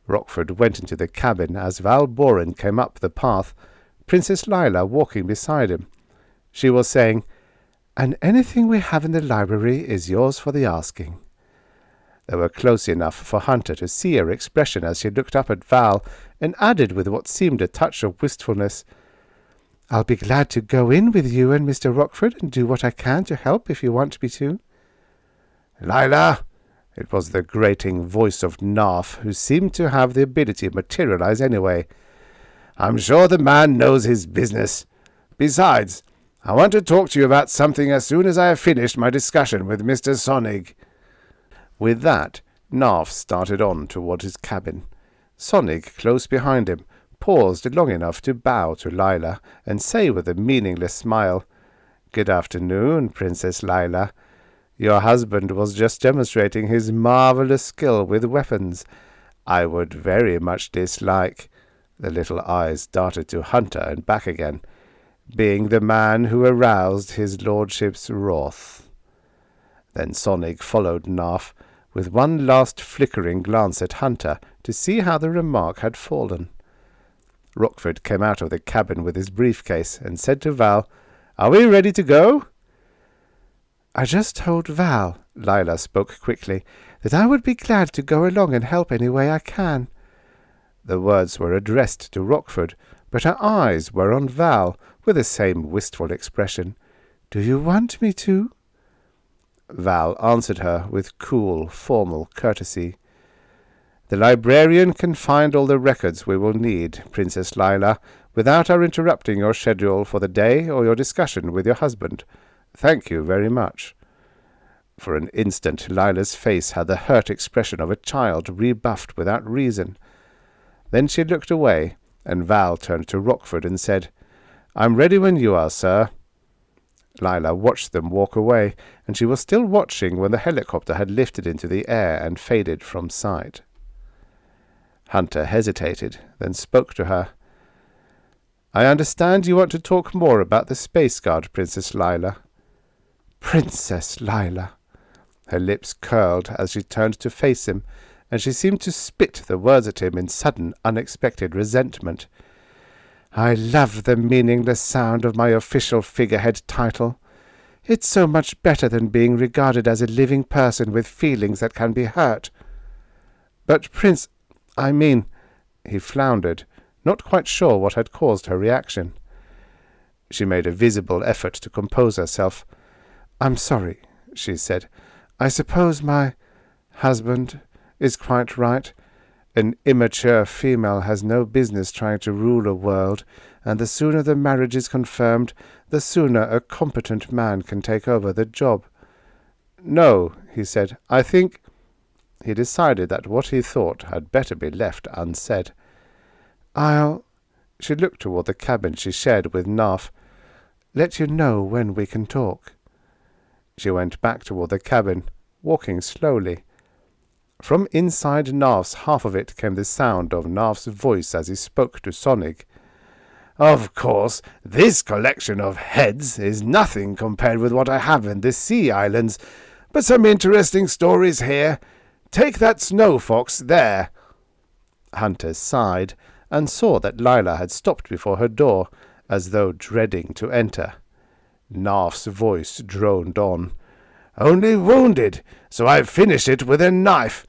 Rockford went into the cabin as Val Boran came up the path, Princess Lyla walking beside him. She was saying, And anything we have in the library is yours for the asking. They were close enough for Hunter to see her expression as she looked up at Val, and added with what seemed a touch of wistfulness, I'll be glad to go in with you and Mr. Rockford and do what I can to help if you want me to. Lyla! It was the grating voice of Narf, who seemed to have the ability to materialize anyway. I'm sure the man knows his business. Besides, I want to talk to you about something as soon as I have finished my discussion with Mr. Sonig. With that, Narf started on toward his cabin. Sonig, close behind him, paused long enough to bow to Lyla and say with a meaningless smile, Good afternoon, Princess Lyla. Your husband was just demonstrating his marvelous skill with weapons. I would very much dislike, the little eyes darted to Hunter and back again, being the man who aroused his lordship's wrath. Then Sonig followed Narf, with one last flickering glance at Hunter to see how the remark had fallen. Rockford came out of the cabin with his briefcase and said to Val, Are we ready to go? I just told Val, Lyla spoke quickly, that I would be glad to go along and help any way I can. The words were addressed to Rockford, but her eyes were on Val with the same wistful expression. Do you want me to? Val answered her with cool, formal courtesy. The librarian can find all the records we will need, Princess Lyla, without our interrupting your schedule for the day or your discussion with your husband. Thank you very much. For an instant Lyla's face had the hurt expression of a child rebuffed without reason. Then she looked away, and Val turned to Rockford and said, I'm ready when you are, sir. Lyla watched them walk away, and she was still watching when the helicopter had lifted into the air and faded from sight. Hunter hesitated, then spoke to her. I understand you want to talk more about the Space Guard, Princess Lyla. Princess Lyla! Her lips curled as she turned to face him, and she seemed to spit the words at him in sudden, unexpected resentment. I love the meaningless sound of my official figurehead title. It's so much better than being regarded as a living person with feelings that can be hurt. But he floundered, not quite sure what had caused her reaction. She made a visible effort to compose herself. I'm sorry, she said. I suppose my husband is quite right. An immature female has no business trying to rule a world, and the sooner the marriage is confirmed, the sooner a competent man can take over the job. No, he said, I think... He decided that what he thought had better be left unsaid. She looked toward the cabin she shared with Narf. Let you know when we can talk. She went back toward the cabin, walking slowly. From inside Narf's half of it came the sound of Narf's voice as he spoke to Sonig. "Of course, this collection of heads is nothing compared with what I have in the Sea Islands, but some interesting stories here. Take that snow fox there." Hunter sighed and saw that Lyla had stopped before her door, as though dreading to enter. Narf's voice droned on. "Only wounded, so I finished it with a knife.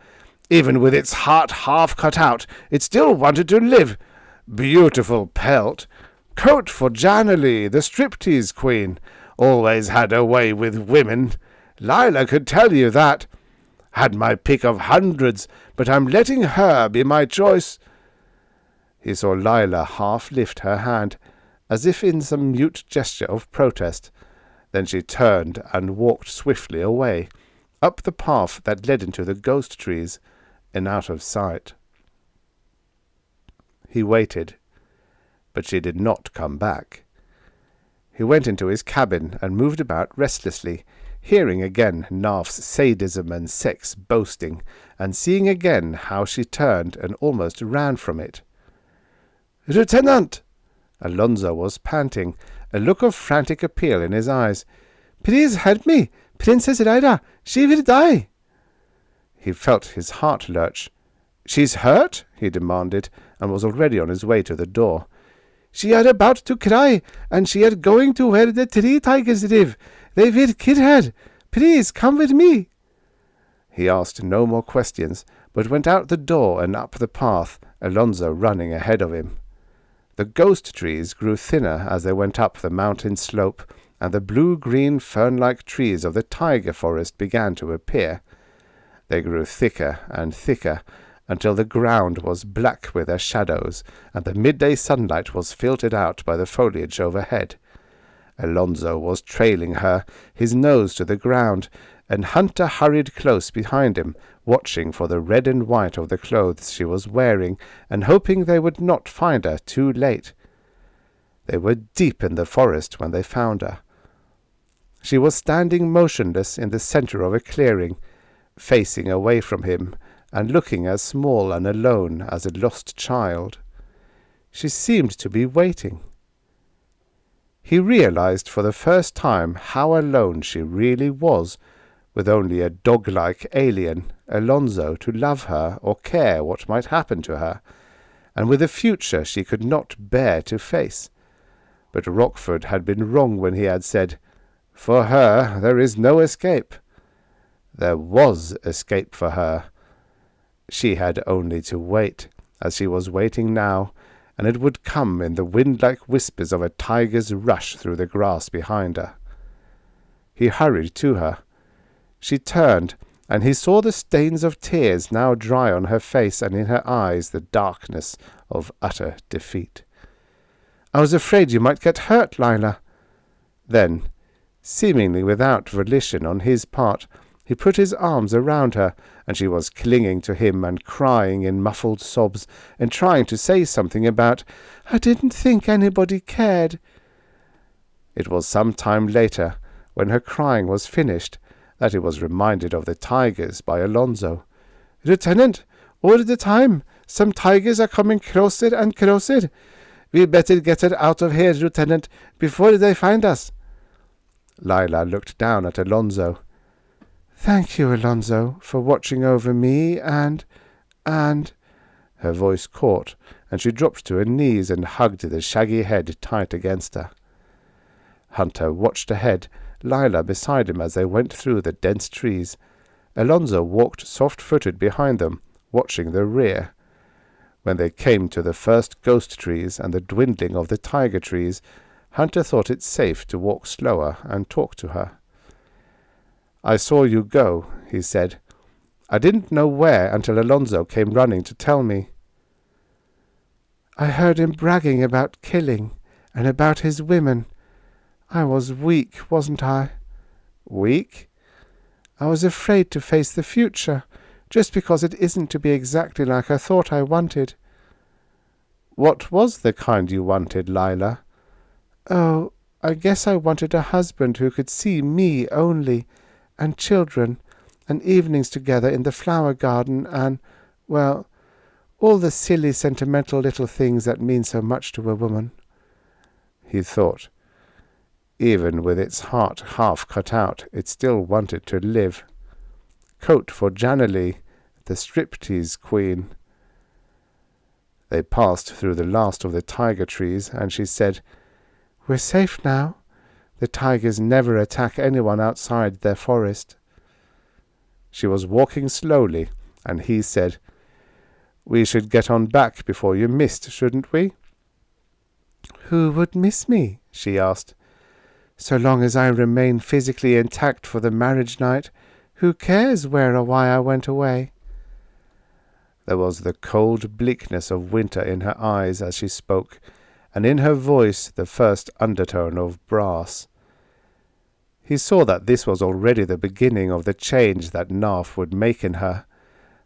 Even with its heart half cut out, it still wanted to live. Beautiful pelt. Coat for Janely, the striptease queen. Always had her way with women. Lyla could tell you that. Had my pick of hundreds, but I'm letting her be my choice." He saw Lyla half lift her hand, as if in some mute gesture of protest. Then she turned and walked swiftly away, up the path that led into the ghost trees, and out of sight. He waited, but she did not come back. He went into his cabin and moved about restlessly, hearing again Narf's sadism and sex boasting, and seeing again how she turned and almost ran from it. "Lieutenant!" Alonso was panting, a look of frantic appeal in his eyes. "Please help me! Princess Lyla! She will die!" He felt his heart lurch. "She's hurt?" he demanded, and was already on his way to the door. "She are about to cry, and she are going to where the tree tigers live. They will kill her. Please come with me." He asked no more questions, but went out the door and up the path, Alonso running ahead of him. The ghost trees grew thinner as they went up the mountain slope, and the blue-green fern-like trees of the tiger forest began to appear. They grew thicker and thicker, until the ground was black with their shadows, and the midday sunlight was filtered out by the foliage overhead. Alonso was trailing her, his nose to the ground, and Hunter hurried close behind him, watching for the red and white of the clothes she was wearing, and hoping they would not find her too late. They were deep in the forest when they found her. She was standing motionless in the center of a clearing, facing away from him, and looking as small and alone as a lost child. She seemed to be waiting. He realized for the first time how alone she really was, with only a dog-like alien, Alonso, to love her or care what might happen to her, and with a future she could not bear to face. But Rockford had been wrong when he had said, "For her there is no escape." There was escape for her. She had only to wait, as she was waiting now, and it would come in the wind-like whispers of a tiger's rush through the grass behind her. He hurried to her. She turned, and he saw the stains of tears now dry on her face, and in her eyes the darkness of utter defeat. "I was afraid you might get hurt, Lyla." Then, seemingly without volition on his part, he put his arms around her, and she was clinging to him and crying in muffled sobs, and trying to say something about, "I didn't think anybody cared." It was some time later, when her crying was finished, that he was reminded of the tigers by Alonso. "Lieutenant, all the time, some tigers are coming closer and closer. We'd better get her out of here, Lieutenant, before they find us." Lyla looked down at Alonso. "Thank you, Alonso, for watching over me and... Her voice caught, and she dropped to her knees and hugged the shaggy head tight against her. Hunter watched ahead, Lyla beside him as they went through the dense trees. Alonso walked soft-footed behind them, watching the rear. When they came to the first ghost trees and the dwindling of the tiger trees, Hunter thought it safe to walk slower and talk to her. "I saw you go," he said. "I didn't know where until Alonso came running to tell me." "I heard him bragging about killing, and about his women. I was weak, wasn't I?" "Weak?" "I was afraid to face the future, just because it isn't to be exactly like I thought I wanted." "What was the kind you wanted, Lyla?" "Oh, I guess I wanted a husband who could see me only, and children, and evenings together in the flower garden and, well, all the silly, sentimental little things that mean so much to a woman. He thought. Even with its heart half cut out, it still wanted to live. Coat for Janilee, the striptease queen. They passed through the last of the tiger trees, and she said, "We're safe now. The tigers never attack anyone outside their forest." She was walking slowly, and he said, "We should get on back before you missed, shouldn't we?" "Who would miss me?" she asked. "So long as I remain physically intact for the marriage night, who cares where or why I went away?" There was the cold bleakness of winter in her eyes as she spoke, and in her voice the first undertone of brass. He saw that this was already the beginning of the change that Narf would make in her,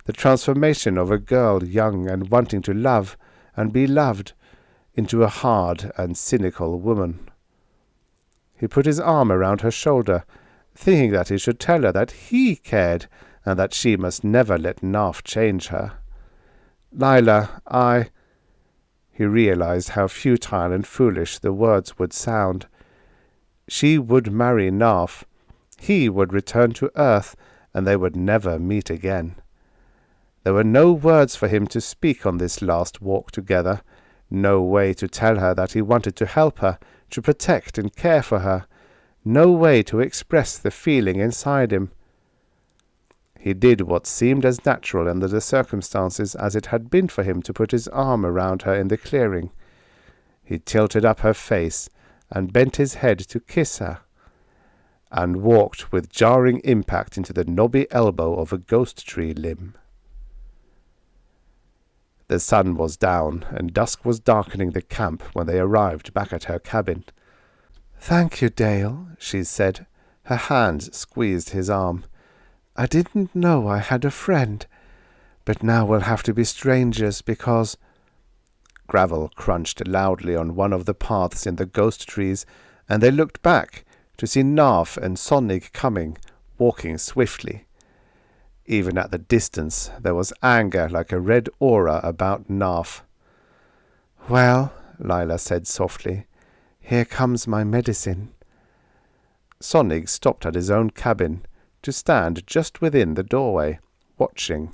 the transformation of a girl young and wanting to love and be loved into a hard and cynical woman. He put his arm around her shoulder, thinking that he should tell her that he cared and that she must never let Narf change her. "Lyla, He realized how futile and foolish the words would sound. She would marry Narf. He would return to Earth, and they would never meet again. There were no words for him to speak on this last walk together, no way to tell her that he wanted to help her, to protect and care for her, no way to express the feeling inside him. He did what seemed as natural under the circumstances as it had been for him to put his arm around her in the clearing. He tilted up her face and bent his head to kiss her, and walked with jarring impact into the knobby elbow of a ghost tree limb. The sun was down, and dusk was darkening the camp when they arrived back at her cabin. "Thank you, Dale," she said. Her hand squeezed his arm. "I didn't know I had a friend, but now we'll have to be strangers because—" Gravel crunched loudly on one of the paths in the ghost trees, and they looked back to see Narf and Sonnig coming, walking swiftly. Even at the distance there was anger like a red aura about Narf. "Well," Lyla said softly, "here comes my medicine." Sonnig stopped at his own cabin, to stand just within the doorway, watching.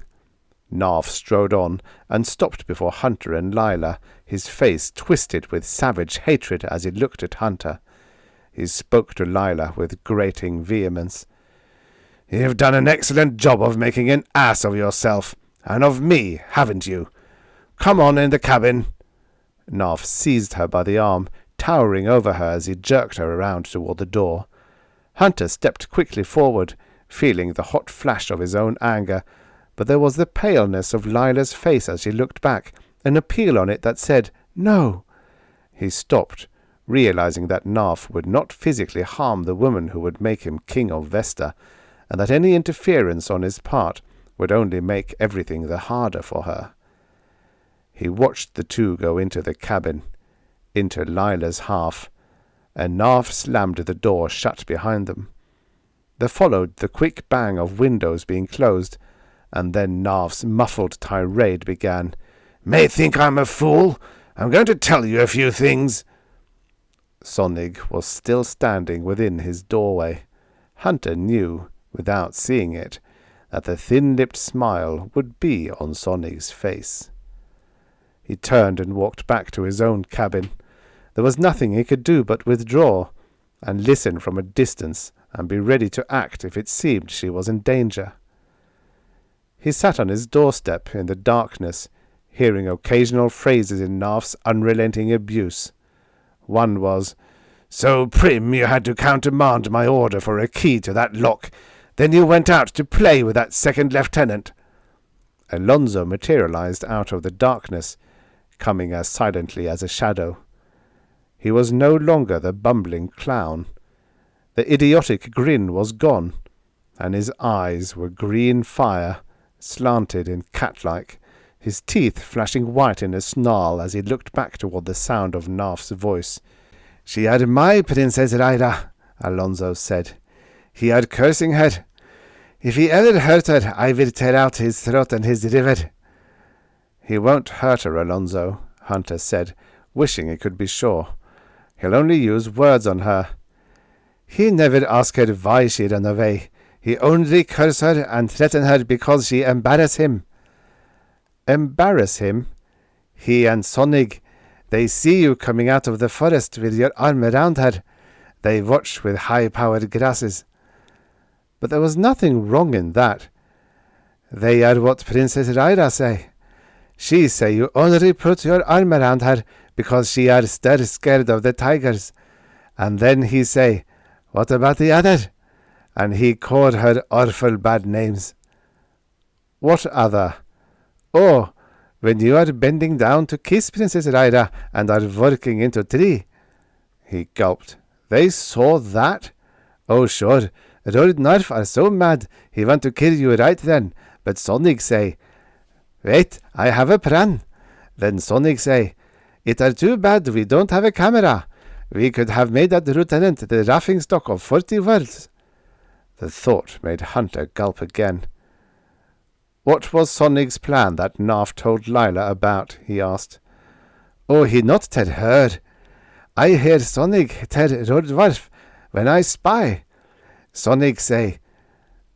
Narf strode on and stopped before Hunter and Lyla, his face twisted with savage hatred as he looked at Hunter. He spoke to Lyla with grating vehemence. "You've done an excellent job of making an ass of yourself, and of me, haven't you? Come on in the cabin." Narf seized her by the arm, towering over her as he jerked her around toward the door. Hunter stepped quickly forward, feeling the hot flash of his own anger, but there was the paleness of Lyla's face as she looked back, an appeal on it that said, "No." He stopped, realizing that Narf would not physically harm the woman who would make him king of Vesta, and that any interference on his part would only make everything the harder for her. He watched the two go into the cabin, into Lyla's half, and Narf slammed the door shut behind them. There followed the quick bang of windows being closed, and then Narf's muffled tirade began. "May think I'm a fool. I'm going to tell you a few things." Sonnig was still standing within his doorway. Hunter knew, without seeing it, that the thin-lipped smile would be on Sonnig's face. He turned and walked back to his own cabin. There was nothing he could do but withdraw, and listen from a distance, and be ready to act if it seemed she was in danger. He sat on his doorstep in the darkness, hearing occasional phrases in Narf's unrelenting abuse. One was, "So prim you had to countermand my order for a key to that lock. Then you went out to play with that second lieutenant." Alonso materialized out of the darkness, coming as silently as a shadow. He was no longer the bumbling clown. The idiotic grin was gone, and his eyes were green fire, slanted and cat-like, his teeth flashing white in a snarl as he looked back toward the sound of Narf's voice. "She had my Princess Lyla," Alonso said. "He had cursing head. If he ever hurt her, I will tear out his throat and his river. He won't hurt her, Alonso, Hunter said, wishing he could be sure. He'll only use words on her. He never asked her why she ran away. He only curse her and threaten her because she embarrass him. Embarrass him? He and Sonig, they see you coming out of the forest with your arm around her. They watch with high-powered glasses. But there was nothing wrong in that. They are what Princess Lyla say. She say you only put your arm around her because she are still scared of the tigers. And then he say, what about the other? And he called her awful bad names. What other? Oh, when you are bending down to kiss Princess Lyla and are working into tree. He gulped. They saw that? Oh, sure. Lord Narf are so mad he want to kill you right then. But Sonig say, wait, I have a plan. Then Sonig say, it are too bad we don't have a camera. We could have made that lieutenant the laughing stock of 40 worlds. The thought made Hunter gulp again. What was Sonig's plan that Narf told Lyla about? He asked. Oh, he not tell her. I hear Sonig tell Lord Dwarf when I spy. Sonig say,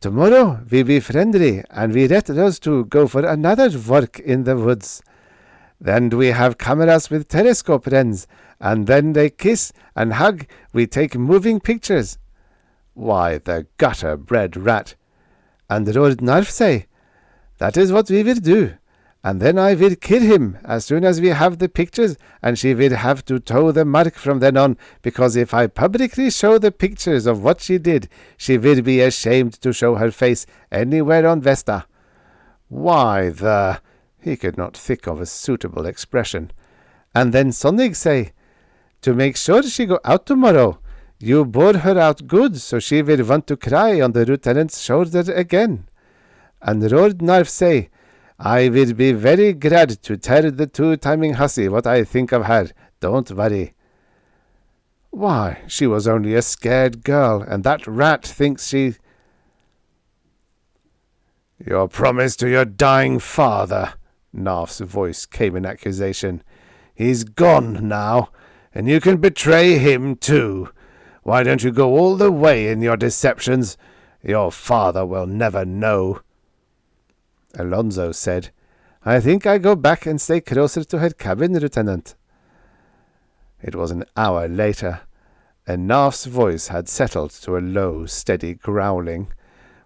tomorrow we be friendly and we let those two go for another work in the woods. Then we have cameras with telescope lens, and then they kiss and hug. We take moving pictures. Why, the gutter-bred rat. And Lord Narf say, that is what we will do. And then I will kill him as soon as we have the pictures, and she will have to toe the mark from then on, because if I publicly show the pictures of what she did, she will be ashamed to show her face anywhere on Vesta. Why, he could not think of a suitable expression. And then Sonig say, to make sure she go out tomorrow, you bore her out good, so she will want to cry on the lieutenant's shoulder again. And Lord Narf say, I will be very glad to tell the two-timing hussy what I think of her. Don't worry. Why, she was only a scared girl, and that rat thinks she... Your promise to your dying father, Narf's voice came in accusation. He's gone now, and you can betray him too. Why don't you go all the way in your deceptions? Your father will never know. Alonso said, I think I go back and stay closer to her cabin, Lieutenant. It was an hour later, and Narf's voice had settled to a low, steady growling,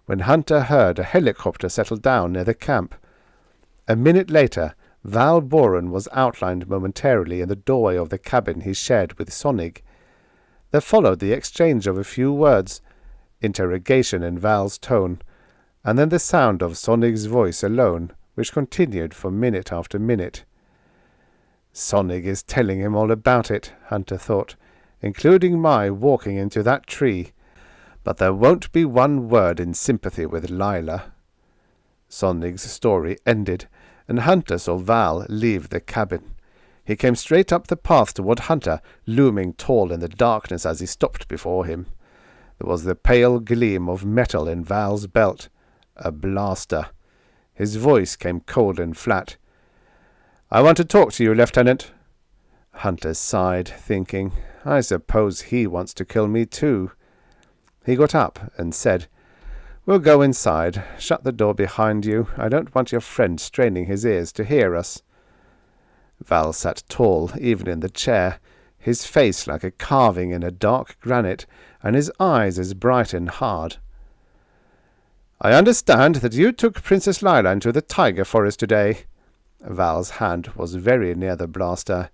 when Hunter heard a helicopter settle down near the camp. A minute later, Val Boren was outlined momentarily in the doorway of the cabin he shared with Sonig. There followed the exchange of a few words, interrogation in Val's tone, and then the sound of Sonig's voice alone, which continued for minute after minute. Sonig is telling him all about it, Hunter thought, including my walking into that tree. But there won't be one word in sympathy with Lyla. Sonig's story ended, and Hunter saw Val leave the cabin. He came straight up the path toward Hunter, looming tall in the darkness as he stopped before him. There was the pale gleam of metal in Val's belt. A blaster. His voice came cold and flat. I want to talk to you, Lieutenant. Hunter sighed, thinking, I suppose he wants to kill me too. He got up and said, We'll go inside. Shut the door behind you. I don't want your friend straining his ears to hear us. Val sat tall, even in the chair, his face like a carving in a dark granite, and his eyes as bright and hard. I understand that you took Princess Lyla into the tiger forest today. Val's hand was very near the blaster.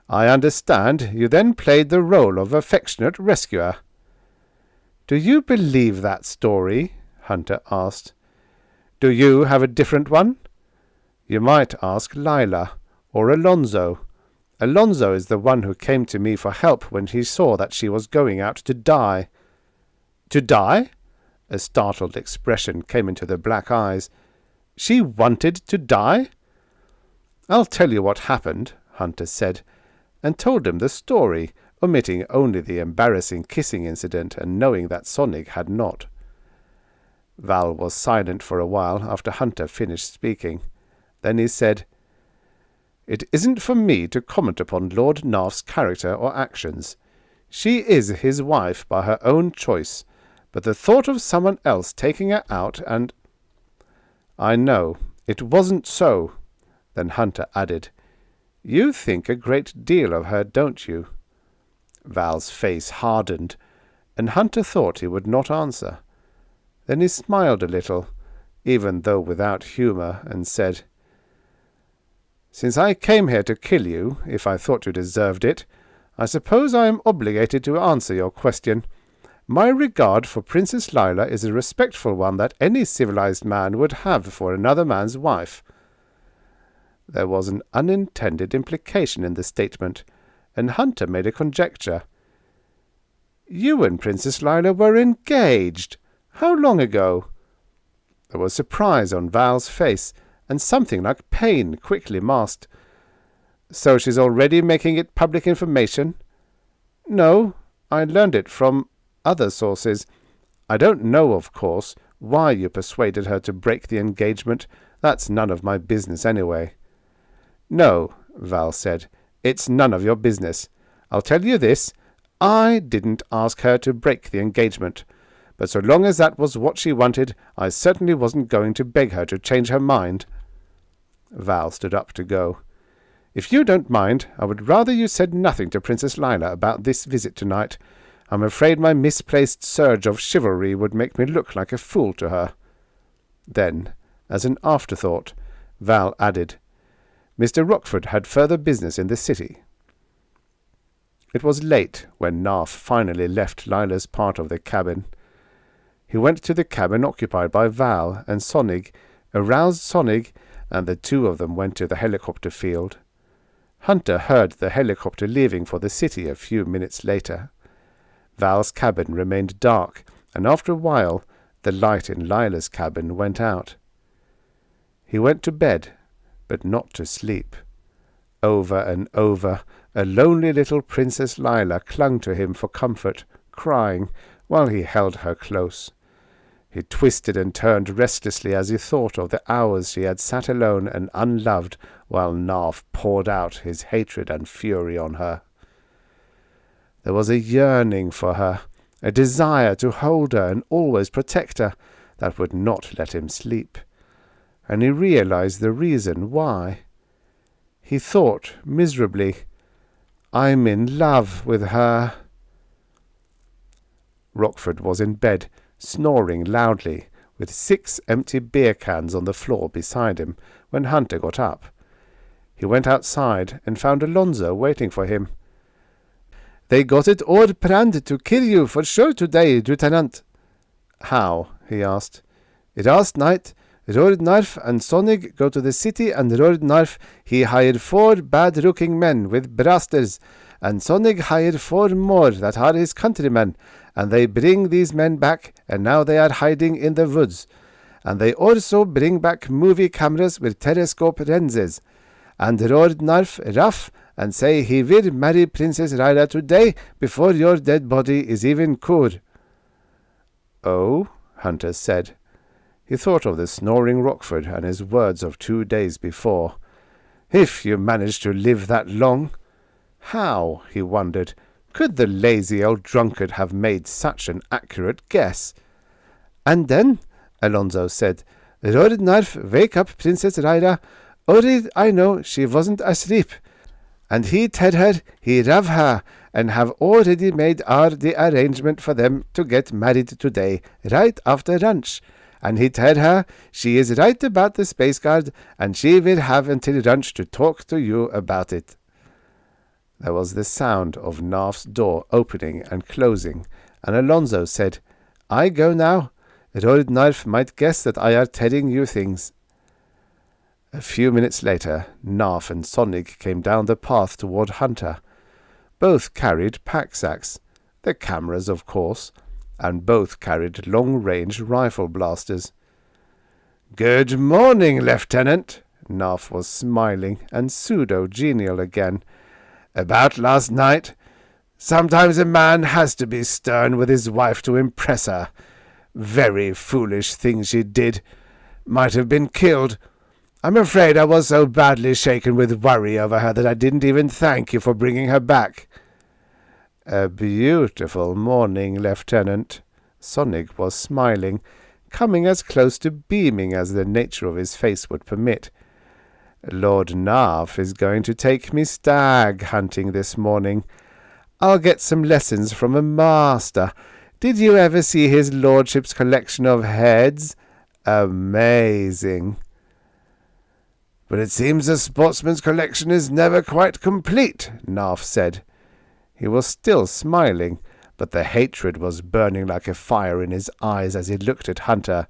I understand you then played the role of affectionate rescuer. Do you believe that story? Hunter asked. Do you have a different one? You might ask Lyla, or Alonso. Alonso is the one who came to me for help when he saw that she was going out to die. To die? A startled expression came into the black eyes. She wanted to die? I'll tell you what happened, Hunter said, and told him the story, omitting only the embarrassing kissing incident and knowing that Sonig had not. Val was silent for a while after Hunter finished speaking. Then he said, "It isn't for me to comment upon Lord Narf's character or actions. She is his wife by her own choice, but the thought of someone else taking her out and—" "I know. It wasn't so." Then Hunter added, "You think a great deal of her, don't you?" Val's face hardened, and Hunter thought he would not answer. Then he smiled a little, even though without humour, and said, "Since I came here to kill you, if I thought you deserved it, I suppose I am obligated to answer your question. My regard for Princess Lyla is a respectful one that any civilized man would have for another man's wife." There was an unintended implication in the statement, and Hunter made a conjecture. "You and Princess Lyla were engaged. How long ago?" There was surprise on Val's face, and something like pain quickly masked. "So she's already making it public information?" "No, I learned it from other sources. I don't know, of course, why you persuaded her to break the engagement. That's none of my business anyway." "No," Val said, "it's none of your business. I'll tell you this. I didn't ask her to break the engagement. But so long as that was what she wanted, I certainly wasn't going to beg her to change her mind." Val stood up to go. "If you don't mind, I would rather you said nothing to Princess Lyla about this visit tonight. I'm afraid my misplaced surge of chivalry would make me look like a fool to her." Then, as an afterthought, Val added, "Mr. Rockford had further business in the city." It was late when Narf finally left Lila's part of the cabin. He went to the cabin occupied by Val and Sonig, aroused Sonig, and the two of them went to the helicopter field. Hunter heard the helicopter leaving for the city a few minutes later. Val's cabin remained dark, and after a while the light in Lila's cabin went out. He went to bed, but not to sleep. Over and over, a lonely little Princess Lyla clung to him for comfort, crying, while he held her close. He twisted and turned restlessly as he thought of the hours she had sat alone and unloved while Narf poured out his hatred and fury on her. There was a yearning for her, a desire to hold her and always protect her, that would not let him sleep. And he realized the reason why. He thought miserably, "I'm in love with her." Rockford was in bed, snoring loudly, with 6 empty beer cans on the floor beside him, when Hunter got up. He went outside and found Alonso waiting for him. "They got it all planned to kill you for sure today, Lieutenant." "How?" he asked. "Last night, Lord Narf and Sonig go to the city, and Lord Narf, he hired 4 bad-looking men with brasters, and Sonig hired 4 more that are his countrymen, and they bring these men back, and now they are hiding in the woods. And they also bring back movie cameras with telescope lenses. And Lord Narf rough and say he will marry Princess Lyla today before your dead body is even cool." "Oh?" Hunter said. He thought of the snoring Rockford and his words of 2 days before. If you managed to live that long. How, he wondered, could the lazy old drunkard have made such an accurate guess? "And then," Alonso said, "Lord Narf wake up Princess Lyla. Only I know she wasn't asleep. And he tell her he love her, and have already made all the arrangement for them to get married today, right after lunch. And he tell her she is right about the Space Guard, and she will have until lunch to talk to you about it." There was the sound of Narf's door opening and closing, and Alonso said, "I go now. Lord Narf might guess that I are telling you things." A few minutes later, Narf and Sonig came down the path toward Hunter. Both carried pack-sacks, the cameras, of course, and both carried long-range rifle blasters. "Good morning, Lieutenant." Narf was smiling and pseudo-genial again. "About last night? Sometimes a man has to be stern with his wife to impress her. Very foolish thing she did. Might have been killed. I'm afraid I was so badly shaken with worry over her that I didn't even thank you for bringing her back." "A beautiful morning, Lieutenant." Sonic was smiling, coming as close to beaming as the nature of his face would permit. "Lord Narf is going to take me stag hunting this morning. I'll get some lessons from a master. Did you ever see his lordship's collection of heads? Amazing." "But it seems a sportsman's collection is never quite complete," Narf said. He was still smiling, but the hatred was burning like a fire in his eyes as he looked at Hunter.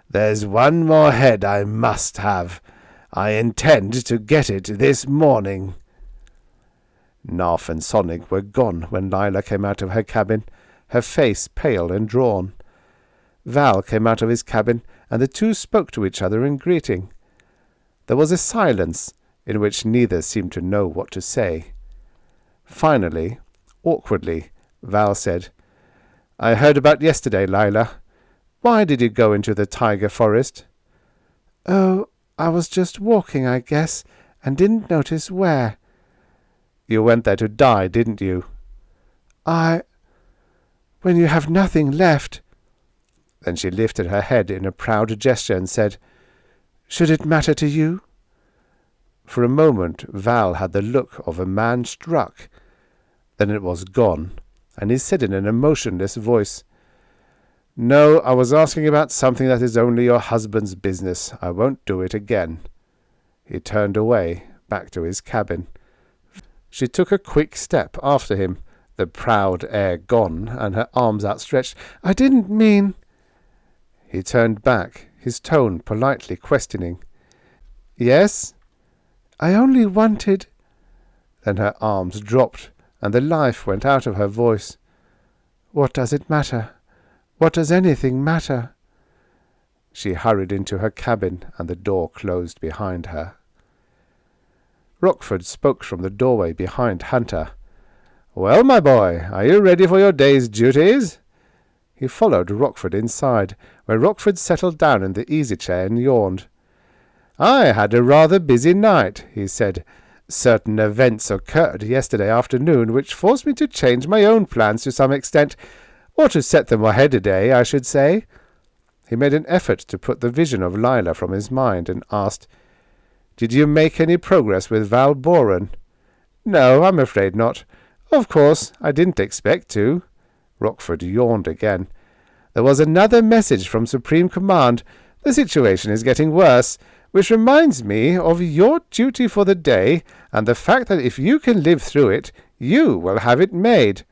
"There's one more head I must have. I intend to get it this morning." Narf and Sonic were gone when Lyla came out of her cabin, her face pale and drawn. Val came out of his cabin, and the two spoke to each other in greeting. There was a silence in which neither seemed to know what to say. Finally, awkwardly, Val said, "I heard about yesterday, Lyla. Why did you go into the tiger forest?" "Oh, I was just walking, I guess, and didn't notice where." "You went there to die, didn't you?" When you have nothing left." Then she lifted her head in a proud gesture and said, "Should it matter to you?" For a moment Val had the look of a man struck. Then it was gone, and he said in an emotionless voice, "No, I was asking about something that is only your husband's business. I won't do it again." He turned away, back to his cabin. She took a quick step after him, the proud air gone, and her arms outstretched. "I didn't mean—" He turned back, his tone politely questioning. "Yes?" "I only wanted—" Then her arms dropped, and the life went out of her voice. "What does it matter? What does anything matter?" She hurried into her cabin, and the door closed behind her. Rockford spoke from the doorway behind Hunter. "Well, my boy, are you ready for your day's duties?" He followed Rockford inside, where Rockford settled down in the easy-chair and yawned. "I had a rather busy night," he said. "Certain events occurred yesterday afternoon which forced me to change my own plans to some extent, or to set them ahead a day, I should say." He made an effort to put the vision of Lyla from his mind, and asked, "Did you make any progress with Val Boren?" "No, I'm afraid not. Of course, I didn't expect to." Rockford yawned again. "There was another message from Supreme Command. The situation is getting worse, which reminds me of your duty for the day, and the fact that if you can live through it, you will have it made."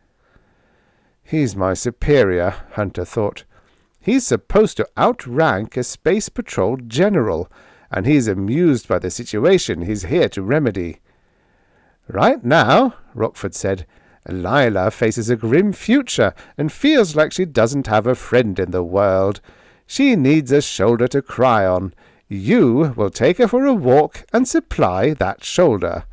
He's my superior, Hunter thought. He's supposed to outrank a Space Patrol general, and he's amused by the situation he's here to remedy. "Right now," Rockford said, "Lyla faces a grim future and feels like she doesn't have a friend in the world. She needs a shoulder to cry on. You will take her for a walk and supply that shoulder."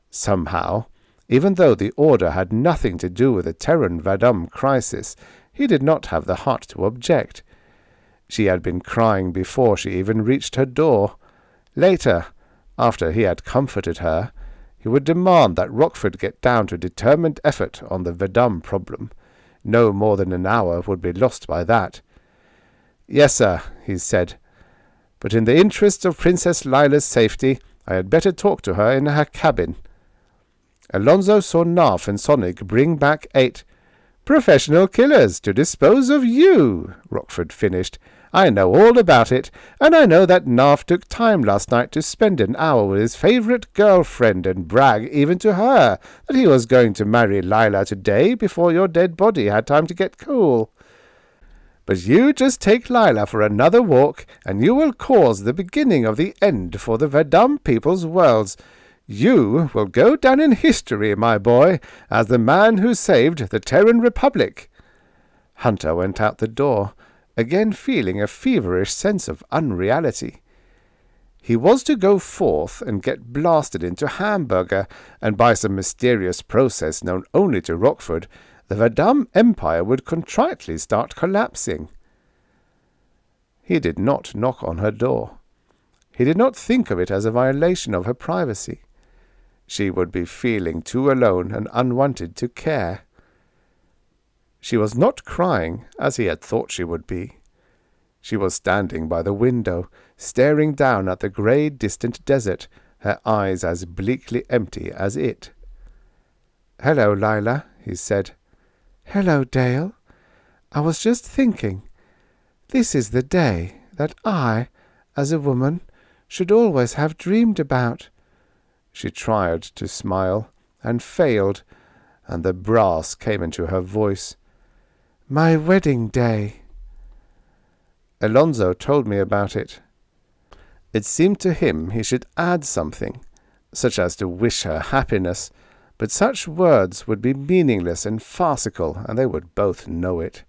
Somehow, even though the order had nothing to do with the Terran Verdam crisis, he did not have the heart to object. She had been crying before she even reached her door. Later, after he had comforted her, he would demand that Rockford get down to determined effort on the Verdam problem. No more than an hour would be lost by that. "Yes, sir," he said. "But in the interests of Princess Lyla's safety, I had better talk to her in her cabin." Alonso saw Narf and Sonic bring back 8. "Professional killers to dispose of you," Rockford finished. "I know all about it, and I know that Narf took time last night to spend an hour with his favourite girlfriend and brag even to her that he was going to marry Lyla today before your dead body had time to get cool. But you just take Lyla for another walk, and you will cause the beginning of the end for the Verdam people's worlds. You will go down in history, my boy, as the man who saved the Terran Republic." Hunter went out the door, again feeling a feverish sense of unreality. He was to go forth and get blasted into Hamburger, and by some mysterious process known only to Rockford, the Verdam Empire would contritely start collapsing. He did not knock on her door. He did not think of it as a violation of her privacy. She would be feeling too alone and unwanted to care. She was not crying, as he had thought she would be. She was standing by the window, staring down at the grey, distant desert, her eyes as bleakly empty as it. "Hello, Lyla," he said. "Hello, Dale. I was just thinking. This is the day that I, as a woman, should always have dreamed about." She tried to smile, and failed, and the brass came into her voice. "My wedding day." Alonso told me about it. It seemed to him he should add something, such as to wish her happiness, but such words would be meaningless and farcical, and they would both know it.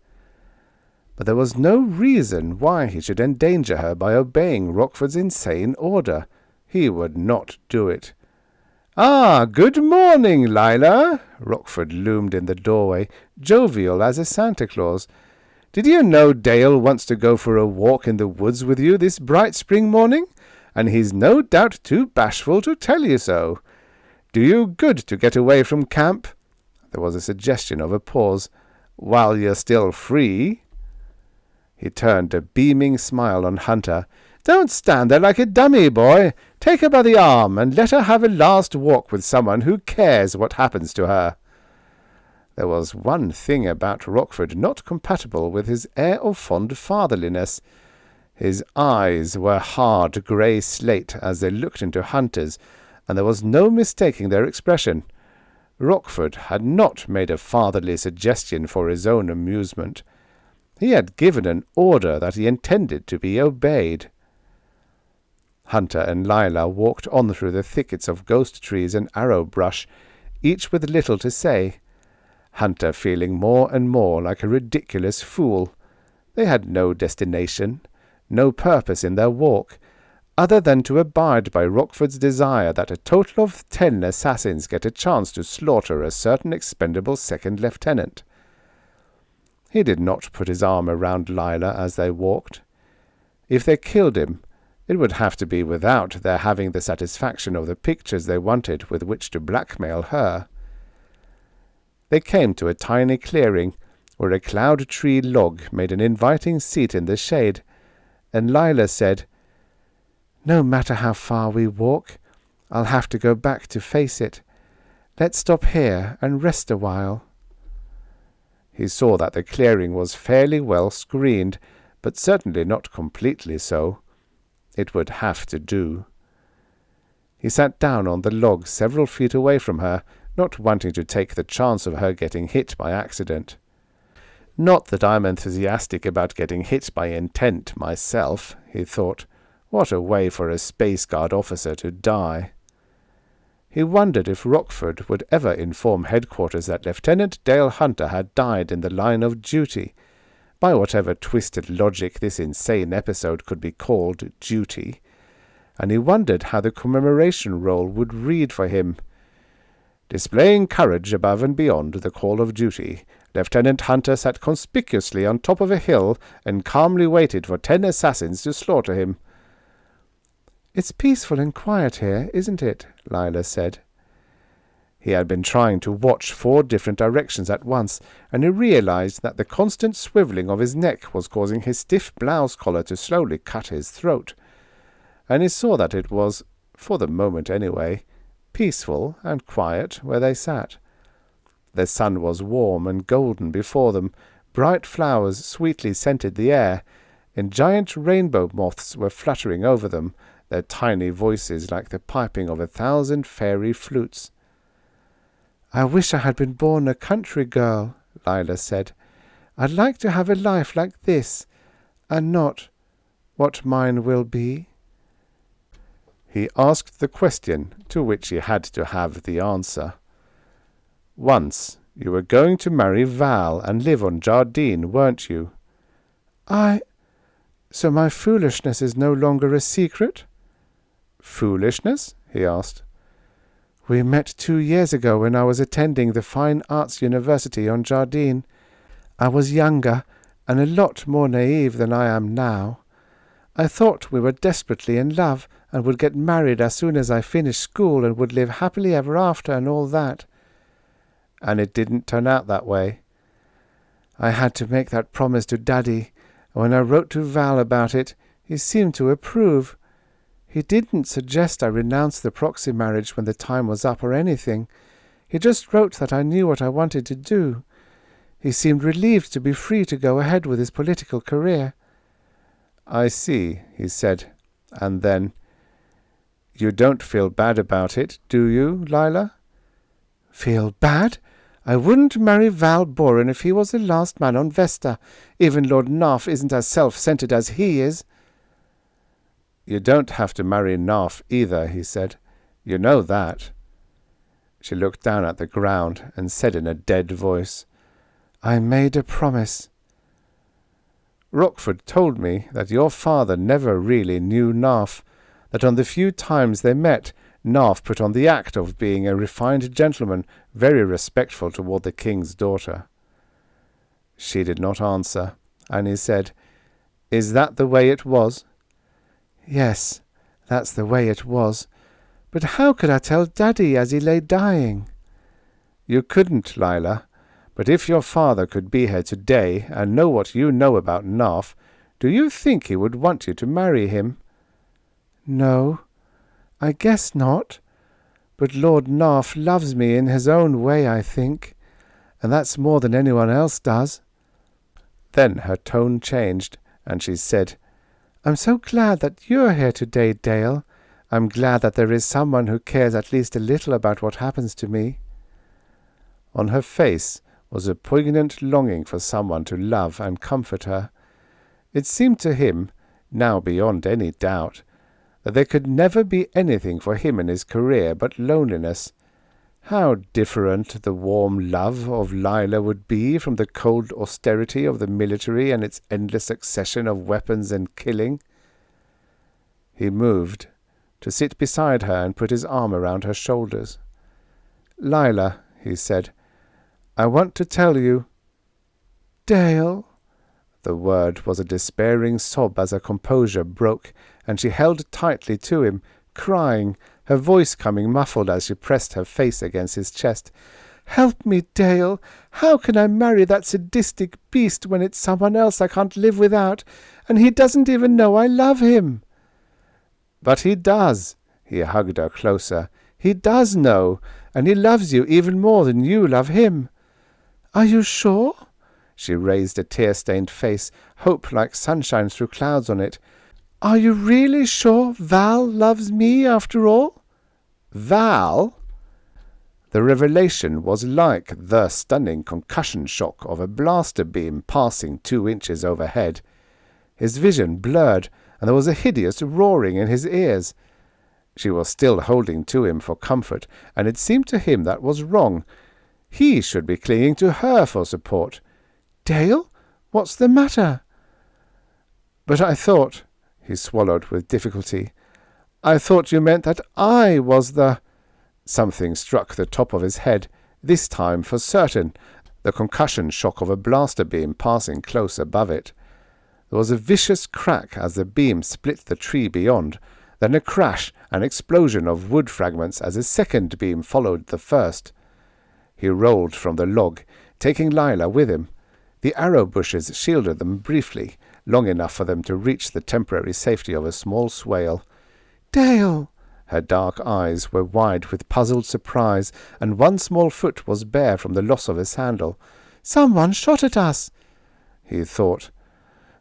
But there was no reason why he should endanger her by obeying Rockford's insane order. He would not do it. "Ah, good morning, Lyla." Rockford loomed in the doorway, jovial as a Santa Claus. "Did you know Dale wants to go for a walk in the woods with you this bright spring morning? And he's no doubt too bashful to tell you so. Do you good to get away from camp?" There was a suggestion of a pause. "While you're still free." He turned a beaming smile on Hunter. "Don't stand there like a dummy, boy. Take her by the arm and let her have a last walk with someone who cares what happens to her." There was one thing about Rockford not compatible with his air of fond fatherliness. His eyes were hard grey slate as they looked into Hunter's, and there was no mistaking their expression. Rockford had not made a fatherly suggestion for his own amusement. He had given an order that he intended to be obeyed. Hunter and Lyla walked on through the thickets of ghost trees and arrow brush, each with little to say. Hunter feeling more and more like a ridiculous fool. They had no destination, no purpose in their walk, other than to abide by Rockford's desire that a total of 10 assassins get a chance to slaughter a certain expendable second lieutenant. He did not put his arm around Lyla as they walked. If they killed him, it would have to be without their having the satisfaction of the pictures they wanted with which to blackmail her. They came to a tiny clearing, where a cloud tree log made an inviting seat in the shade, and Lyla said, "No matter how far we walk, I'll have to go back to face it. Let's stop here and rest a while." He saw that the clearing was fairly well screened, but certainly not completely so. It would have to do. He sat down on the log several feet away from her, not wanting to take the chance of her getting hit by accident. Not that I'm enthusiastic about getting hit by intent myself, he thought. What a way for a Space Guard officer to die. He wondered if Rockford would ever inform headquarters that Lieutenant Dale Hunter had died in the line of duty. By whatever twisted logic this insane episode could be called duty. And he wondered how the commemoration roll would read for him. Displaying courage above and beyond the call of duty, Lieutenant Hunter sat conspicuously on top of a hill and calmly waited for 10 assassins to slaughter him. "It's peaceful and quiet here, isn't it?" Lyla said. He had been trying to watch 4 different directions at once, and he realized that the constant swiveling of his neck was causing his stiff blouse collar to slowly cut his throat. And he saw that it was, for the moment anyway, peaceful and quiet where they sat. The sun was warm and golden before them, bright flowers sweetly scented the air, and giant rainbow moths were fluttering over them, their tiny voices like the piping of 1,000 fairy flutes. "I wish I had been born a country girl," Lyla said. "I'd like to have a life like this, and not what mine will be." He asked the question to which he had to have the answer. "Once you were going to marry Val and live on Jardeen, weren't you?" So my foolishness is no longer a secret?" "Foolishness?" he asked. We met 2 years ago when I was attending the Fine Arts University on Jardeen. I was younger and a lot more naive than I am now. I thought we were desperately in love and would get married as soon as I finished school and would live happily ever after and all that. And it didn't turn out that way. I had to make that promise to Daddy, and when I wrote to Val about it, he seemed to approve. He didn't suggest I renounce the proxy marriage when the time was up or anything. He just wrote that I knew what I wanted to do. He seemed relieved to be free to go ahead with his political career. "I see," he said, and then, "You don't feel bad about it, do you, Lyla?" "Feel bad? I wouldn't marry Val Boren if he was the last man on Vesta. Even Lord Narf isn't as self-centered as he is." "You don't have to marry Narf either," he said. "You know that." She looked down at the ground and said in a dead voice, "I made a promise." "Rockford told me that your father never really knew Narf, that on the few times they met, Narf put on the act of being a refined gentleman, very respectful toward the king's daughter." She did not answer, and he said, "Is that the way it was?" "Yes, that's the way it was. But how could I tell Daddy as he lay dying?" "You couldn't, Lyla. But if your father could be here today and know what you know about Narf, do you think he would want you to marry him?" "No, I guess not. But Lord Narf loves me in his own way, I think, and that's more than anyone else does." Then her tone changed, and she said, "I'm so glad that you're here today, Dale. I'm glad that there is someone who cares at least a little about what happens to me." On her face was a poignant longing for someone to love and comfort her. It seemed to him, now beyond any doubt, that there could never be anything for him in his career but loneliness. How different the warm love of Lyla would be from the cold austerity of the military and its endless succession of weapons and killing. He moved to sit beside her and put his arm around her shoulders. "Lyla," he said, "I want to tell you—" "Dale." The word was a despairing sob as her composure broke, and she held tightly to him, crying, her voice coming muffled as she pressed her face against his chest. "Help me, Dale. How can I marry that sadistic beast when it's someone else I can't live without, and he doesn't even know I love him?" "But he does." He hugged her closer. "He does know, and he loves you even more than you love him." "Are you sure?" She raised a tear-stained face, hope like sunshine through clouds on it. "Are you really sure Val loves me after all?" "Val?" The revelation was like the stunning concussion shock of a blaster beam passing 2 inches overhead. His vision blurred, and there was a hideous roaring in his ears. She was still holding to him for comfort, and it seemed to him that was wrong. He should be clinging to her for support. "Dale, what's the matter?" "But I thought," he swallowed with difficulty, "I thought you meant that I was the—" Something struck the top of his head, this time for certain, the concussion shock of a blaster beam passing close above it. There was a vicious crack as the beam split the tree beyond, then a crash, an explosion of wood fragments as a second beam followed the first. He rolled from the log, taking Lyla with him. The arrow bushes shielded them briefly, long enough for them to reach the temporary safety of a small swale. "Dale!" Her dark eyes were wide with puzzled surprise, and one small foot was bare from the loss of a sandal. "Someone shot at us," he thought.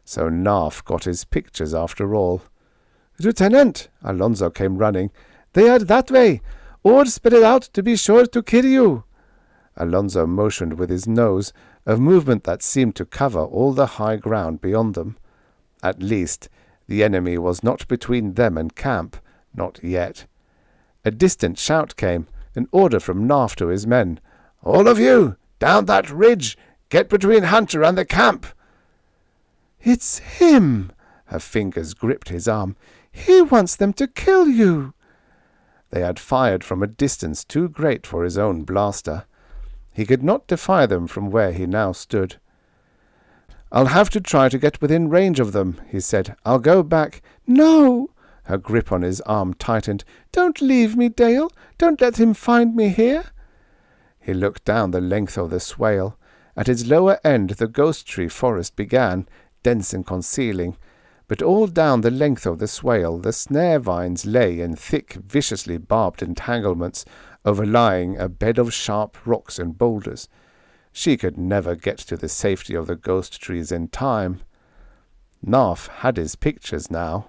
So Narf got his pictures after all. "Lieutenant!" Alonso came running. "They are that way. Or spread out to be sure to kill you." Alonso motioned with his nose, a movement that seemed to cover all the high ground beyond them. At least, the enemy was not between them and camp, not yet. A distant shout came, an order from Narf to his men. "All of you, down that ridge! Get between Hunter and the camp!" "It's him!" Her fingers gripped his arm. "He wants them to kill you!" They had fired from a distance too great for his own blaster. He could not defy them from where he now stood. "I'll have to try to get within range of them," he said. "I'll go back—" "No!" Her grip on his arm tightened. "Don't leave me, Dale. Don't let him find me here." He looked down the length of the swale. At its lower end the ghost tree forest began, dense and concealing, but all down the length of the swale the snare vines lay in thick, viciously barbed entanglements, overlying a bed of sharp rocks and boulders. She could never get to the safety of the ghost trees in time. Narf had his pictures now.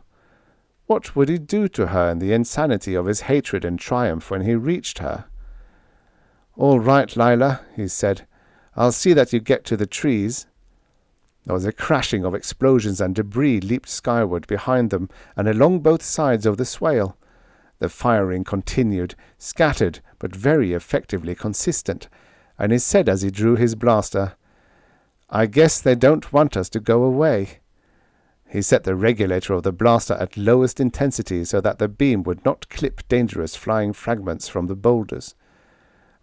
What would he do to her in the insanity of his hatred and triumph when he reached her? "All right, Lyla," he said. "I'll see that you get to the trees." There was a crashing of explosions, and debris leaped skyward behind them and along both sides of the swale. The firing continued, scattered but very effectively consistent, and he said as he drew his blaster, "I guess they don't want us to go away." He set the regulator of the blaster at lowest intensity so that the beam would not clip dangerous flying fragments from the boulders.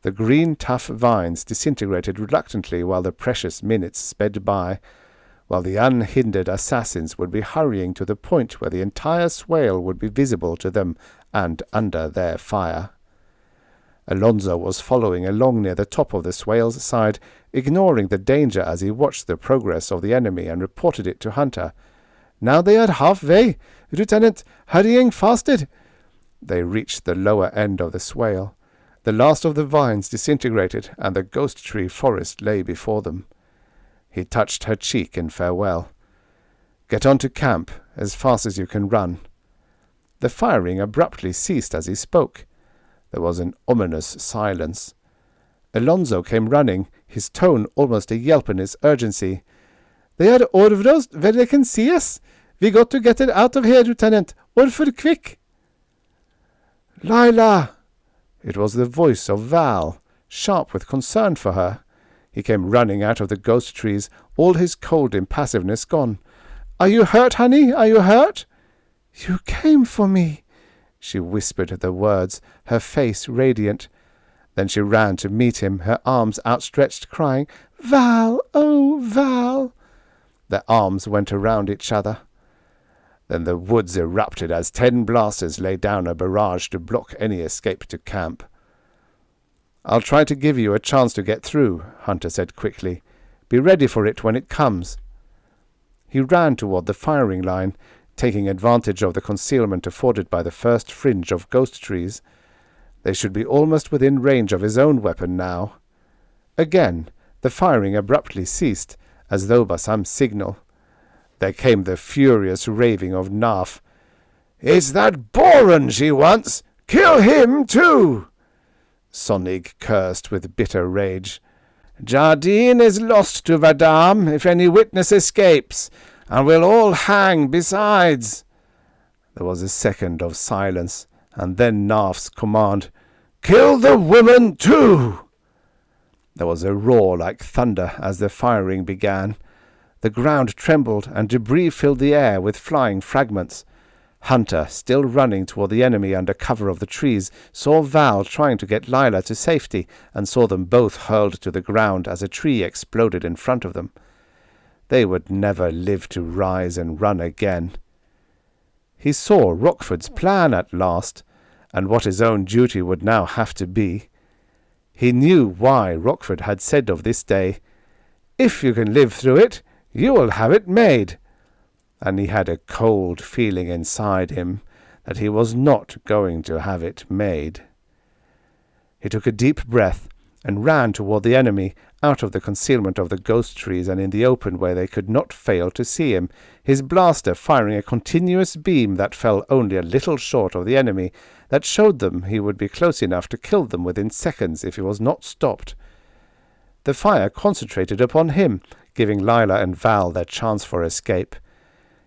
The green tough vines disintegrated reluctantly while the precious minutes sped by, while the unhindered assassins would be hurrying to the point where the entire swale would be visible to them and under their fire. Alonso was following along near the top of the swale's side, ignoring the danger as he watched the progress of the enemy and reported it to Hunter. "Now they are halfway, Lieutenant, hurrying faster." They reached the lower end of the swale. The last of the vines disintegrated, and the ghost tree forest lay before them. He touched her cheek in farewell. "Get on to camp, as fast as you can run." The firing abruptly ceased as he spoke. There was an ominous silence. Alonso came running, his tone almost a yelp in its urgency. "They are over us, where they can see us. We got to get it out of here, Lieutenant. Over quick." "Lyla!" It was the voice of Val, sharp with concern for her. He came running out of the ghost trees, all his cold impassiveness gone. "Are you hurt, honey? Are you hurt?" "You came for me," she whispered the words, her face radiant. Then she ran to meet him, her arms outstretched, crying, "Val! Oh, Val!" Their arms went around each other. Then the woods erupted as 10 blasters laid down a barrage to block any escape to camp. "I'll try to give you a chance to get through," Hunter said quickly. "Be ready for it when it comes." He ran toward the firing line, taking advantage of the concealment afforded by the first fringe of ghost trees. They should be almost within range of his own weapon now. Again, the firing abruptly ceased, as though by some signal. There came the furious raving of Narf. "It's that Boran she wants! Kill him too!" Sonig cursed with bitter rage. "Jardeen is lost to Verdam if any witness escapes, and we'll all hang besides." There was a second of silence, and then Narf's command, "Kill the woman too!" There was a roar like thunder as the firing began. The ground trembled, and debris filled the air with flying fragments. Hunter, still running toward the enemy under cover of the trees, saw Val trying to get Lyla to safety, and saw them both hurled to the ground as a tree exploded in front of them. They would never live to rise and run again. He saw Rockford's plan at last, and what his own duty would now have to be. He knew why Rockford had said of this day, "If you can live through it, you will have it made." And he had a cold feeling inside him that he was not going to have it made. He took a deep breath and ran toward the enemy, out of the concealment of the ghost trees and in the open where they could not fail to see him, his blaster firing a continuous beam that fell only a little short of the enemy, that showed them he would be close enough to kill them within seconds if he was not stopped. The fire concentrated upon him, giving Lyla and Val their chance for escape.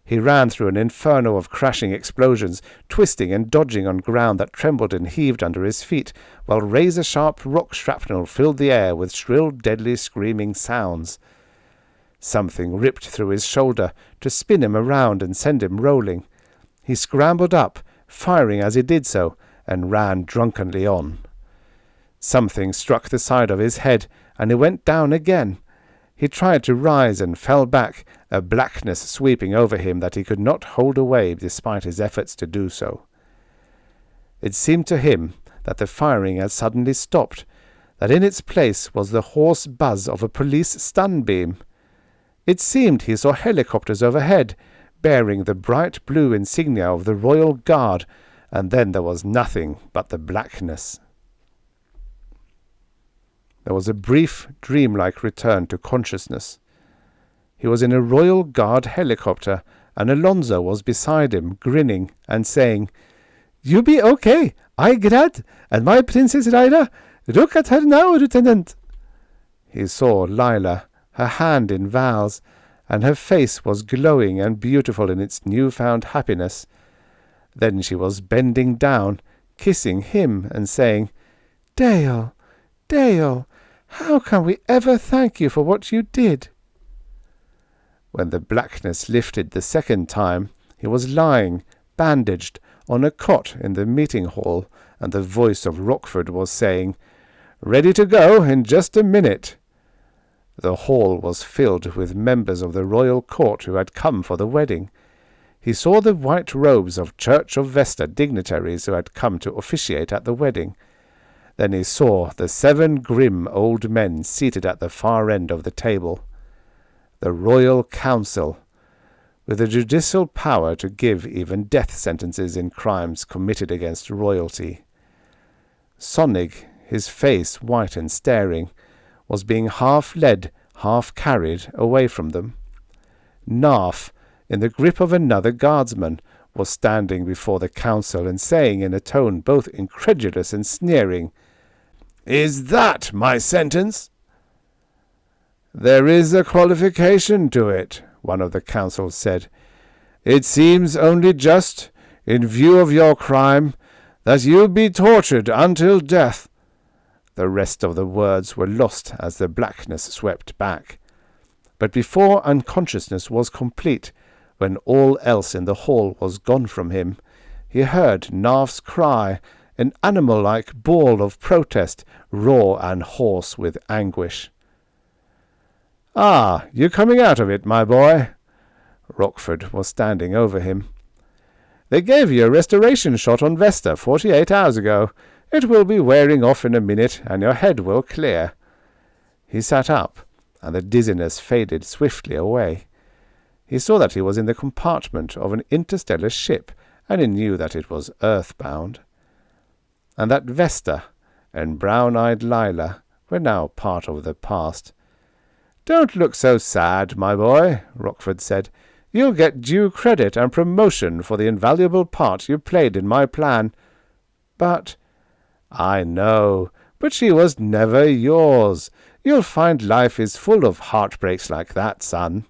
He ran through an inferno of crashing explosions, twisting and dodging on ground that trembled and heaved under his feet, while razor-sharp rock shrapnel filled the air with shrill, deadly screaming sounds. Something ripped through his shoulder to spin him around and send him rolling. He scrambled up, firing as he did so, and ran drunkenly on. Something struck the side of his head, and he went down again. He tried to rise and fell back, a blackness sweeping over him that he could not hold away despite his efforts to do so. It seemed to him that the firing had suddenly stopped, that in its place was the hoarse buzz of a police stun beam. It seemed he saw helicopters overhead, bearing the bright blue insignia of the Royal Guard, and then there was nothing but the blackness. There was a brief, dreamlike return to consciousness. He was in a Royal Guard helicopter, and Alonso was beside him, grinning and saying, "You be okay, I glad, and my Princess Lyla, look at her now, Lieutenant." He saw Lyla, her hand in Val's, and her face was glowing and beautiful in its new-found happiness. Then she was bending down, kissing him and saying, "Dale, Dale, how can we ever thank you for what you did?" When the blackness lifted the second time, he was lying, bandaged, on a cot in the meeting hall, and the voice of Rockford was saying, "Ready to go in just a minute." The hall was filled with members of the royal court who had come for the wedding. He saw the white robes of Church of Vesta dignitaries who had come to officiate at the wedding. Then he saw the 7 grim old men seated at the far end of the table. The Royal Council, with the judicial power to give even death sentences in crimes committed against royalty. Sonig, his face white and staring, was being half led, half carried away from them. Narf, in the grip of another guardsman, was standing before the council and saying in a tone both incredulous and sneering, "Is that my sentence?" "There is a qualification to it," one of the council said. "It seems only just, in view of your crime, that you be tortured until death." The rest of the words were lost as the blackness swept back. But before unconsciousness was complete, when all else in the hall was gone from him, he heard Narf's cry, an animal-like bawl of protest, raw and hoarse with anguish. "Ah, you coming out of it, my boy?" Rockford was standing over him. "They gave you a restoration shot on Vesta 48 hours ago. It will be wearing off in a minute, and your head will clear." He sat up, and the dizziness faded swiftly away. He saw that he was in the compartment of an interstellar ship, and he knew that it was earthbound, and that Vesta and brown-eyed Lyla were now part of the past. "Don't look so sad, my boy," Rockford said. "You'll get due credit and promotion for the invaluable part you played in my plan." "But—" "I know, but she was never yours. You'll find life is full of heartbreaks like that, son."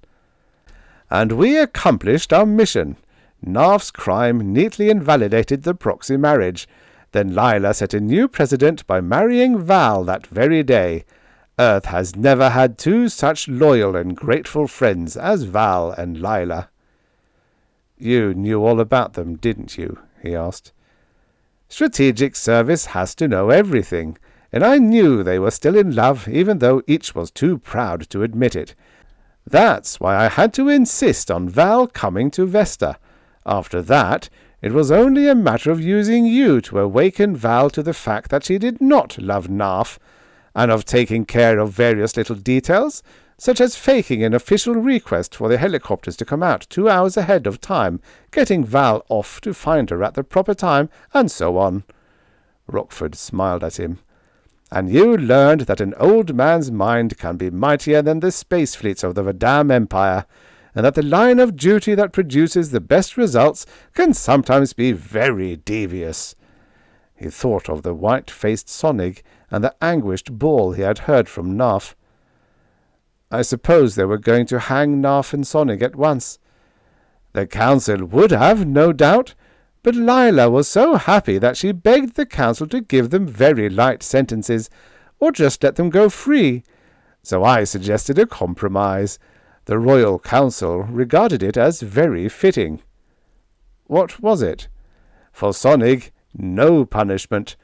"And we accomplished our mission. Narf's crime neatly invalidated the proxy marriage. Then Lyla set a new precedent by marrying Val that very day. Earth has never had 2 such loyal and grateful friends as Val and Lyla." "You knew all about them, didn't you?" he asked. "Strategic service has to know everything, and I knew they were still in love even though each was too proud to admit it. That's why I had to insist on Val coming to Vesta. After that, it was only a matter of using you to awaken Val to the fact that she did not love Narf, and of taking care of various little details, such as faking an official request for the helicopters to come out 2 hours ahead of time, getting Val off to find her at the proper time, and so on." Rockford smiled at him. "And you learned that an old man's mind can be mightier than the space fleets of the Verdam Empire, and that the line of duty that produces the best results can sometimes be very devious." He thought of the white-faced Sonig and the anguished bawl he had heard from Narf. "I suppose they were going to hang Narf and Sonig at once." "The council would have, no doubt, but Lyla was so happy that she begged the council to give them very light sentences, or just let them go free. So I suggested a compromise. The Royal Council regarded it as very fitting." "What was it?" "For Sonig, no punishment.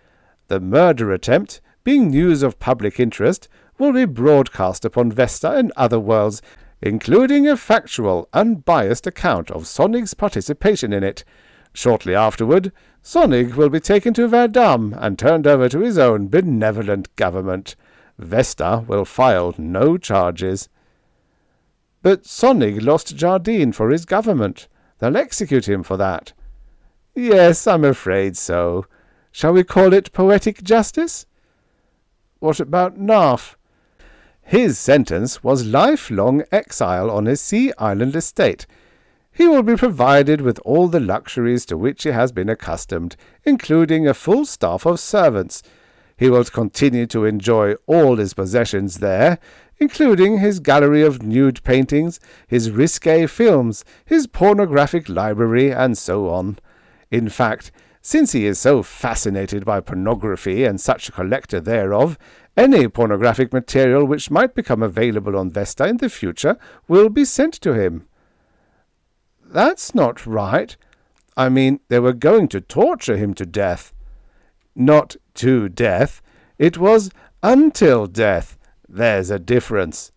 The murder attempt, being news of public interest, will be broadcast upon Vesta and other worlds, including a factual, unbiased account of Sonic's participation in it. Shortly afterward, Sonic will be taken to Verdam and turned over to his own benevolent government. Vesta will file no charges. But Sonic lost Jardeen for his government. They'll execute him for that. Yes, I'm afraid so. Shall we call it poetic justice? What about Narf? His sentence was lifelong exile on his sea island estate. He will be provided with all the luxuries to which he has been accustomed, including a full staff of servants. He will continue to enjoy all his possessions there, including his gallery of nude paintings, his risque films, his pornographic library, and so on. In fact, since he is so fascinated by pornography and such a collector thereof, any pornographic material which might become available on Vesta in the future will be sent to him. That's not right. I mean, they were going to torture him to death. Not to death. It was until death. There's a difference.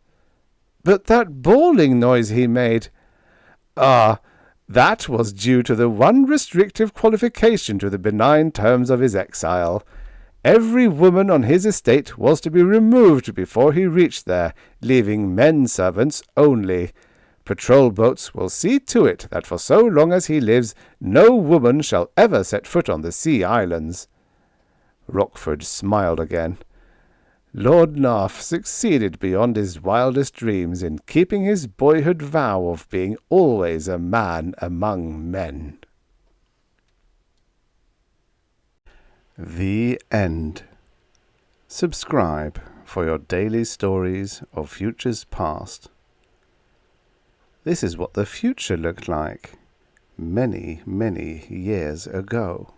But that bawling noise he made. That was due to the one restrictive qualification to the benign terms of his exile. Every woman on his estate was to be removed before he reached there, leaving men servants only. Patrol boats will see to it that for so long as he lives, no woman shall ever set foot on the sea islands. Rockford smiled again. Lord Narf succeeded beyond his wildest dreams in keeping his boyhood vow of being always a man among men. The end. Subscribe for your daily stories of futures past. This is what the future looked like many, many years ago.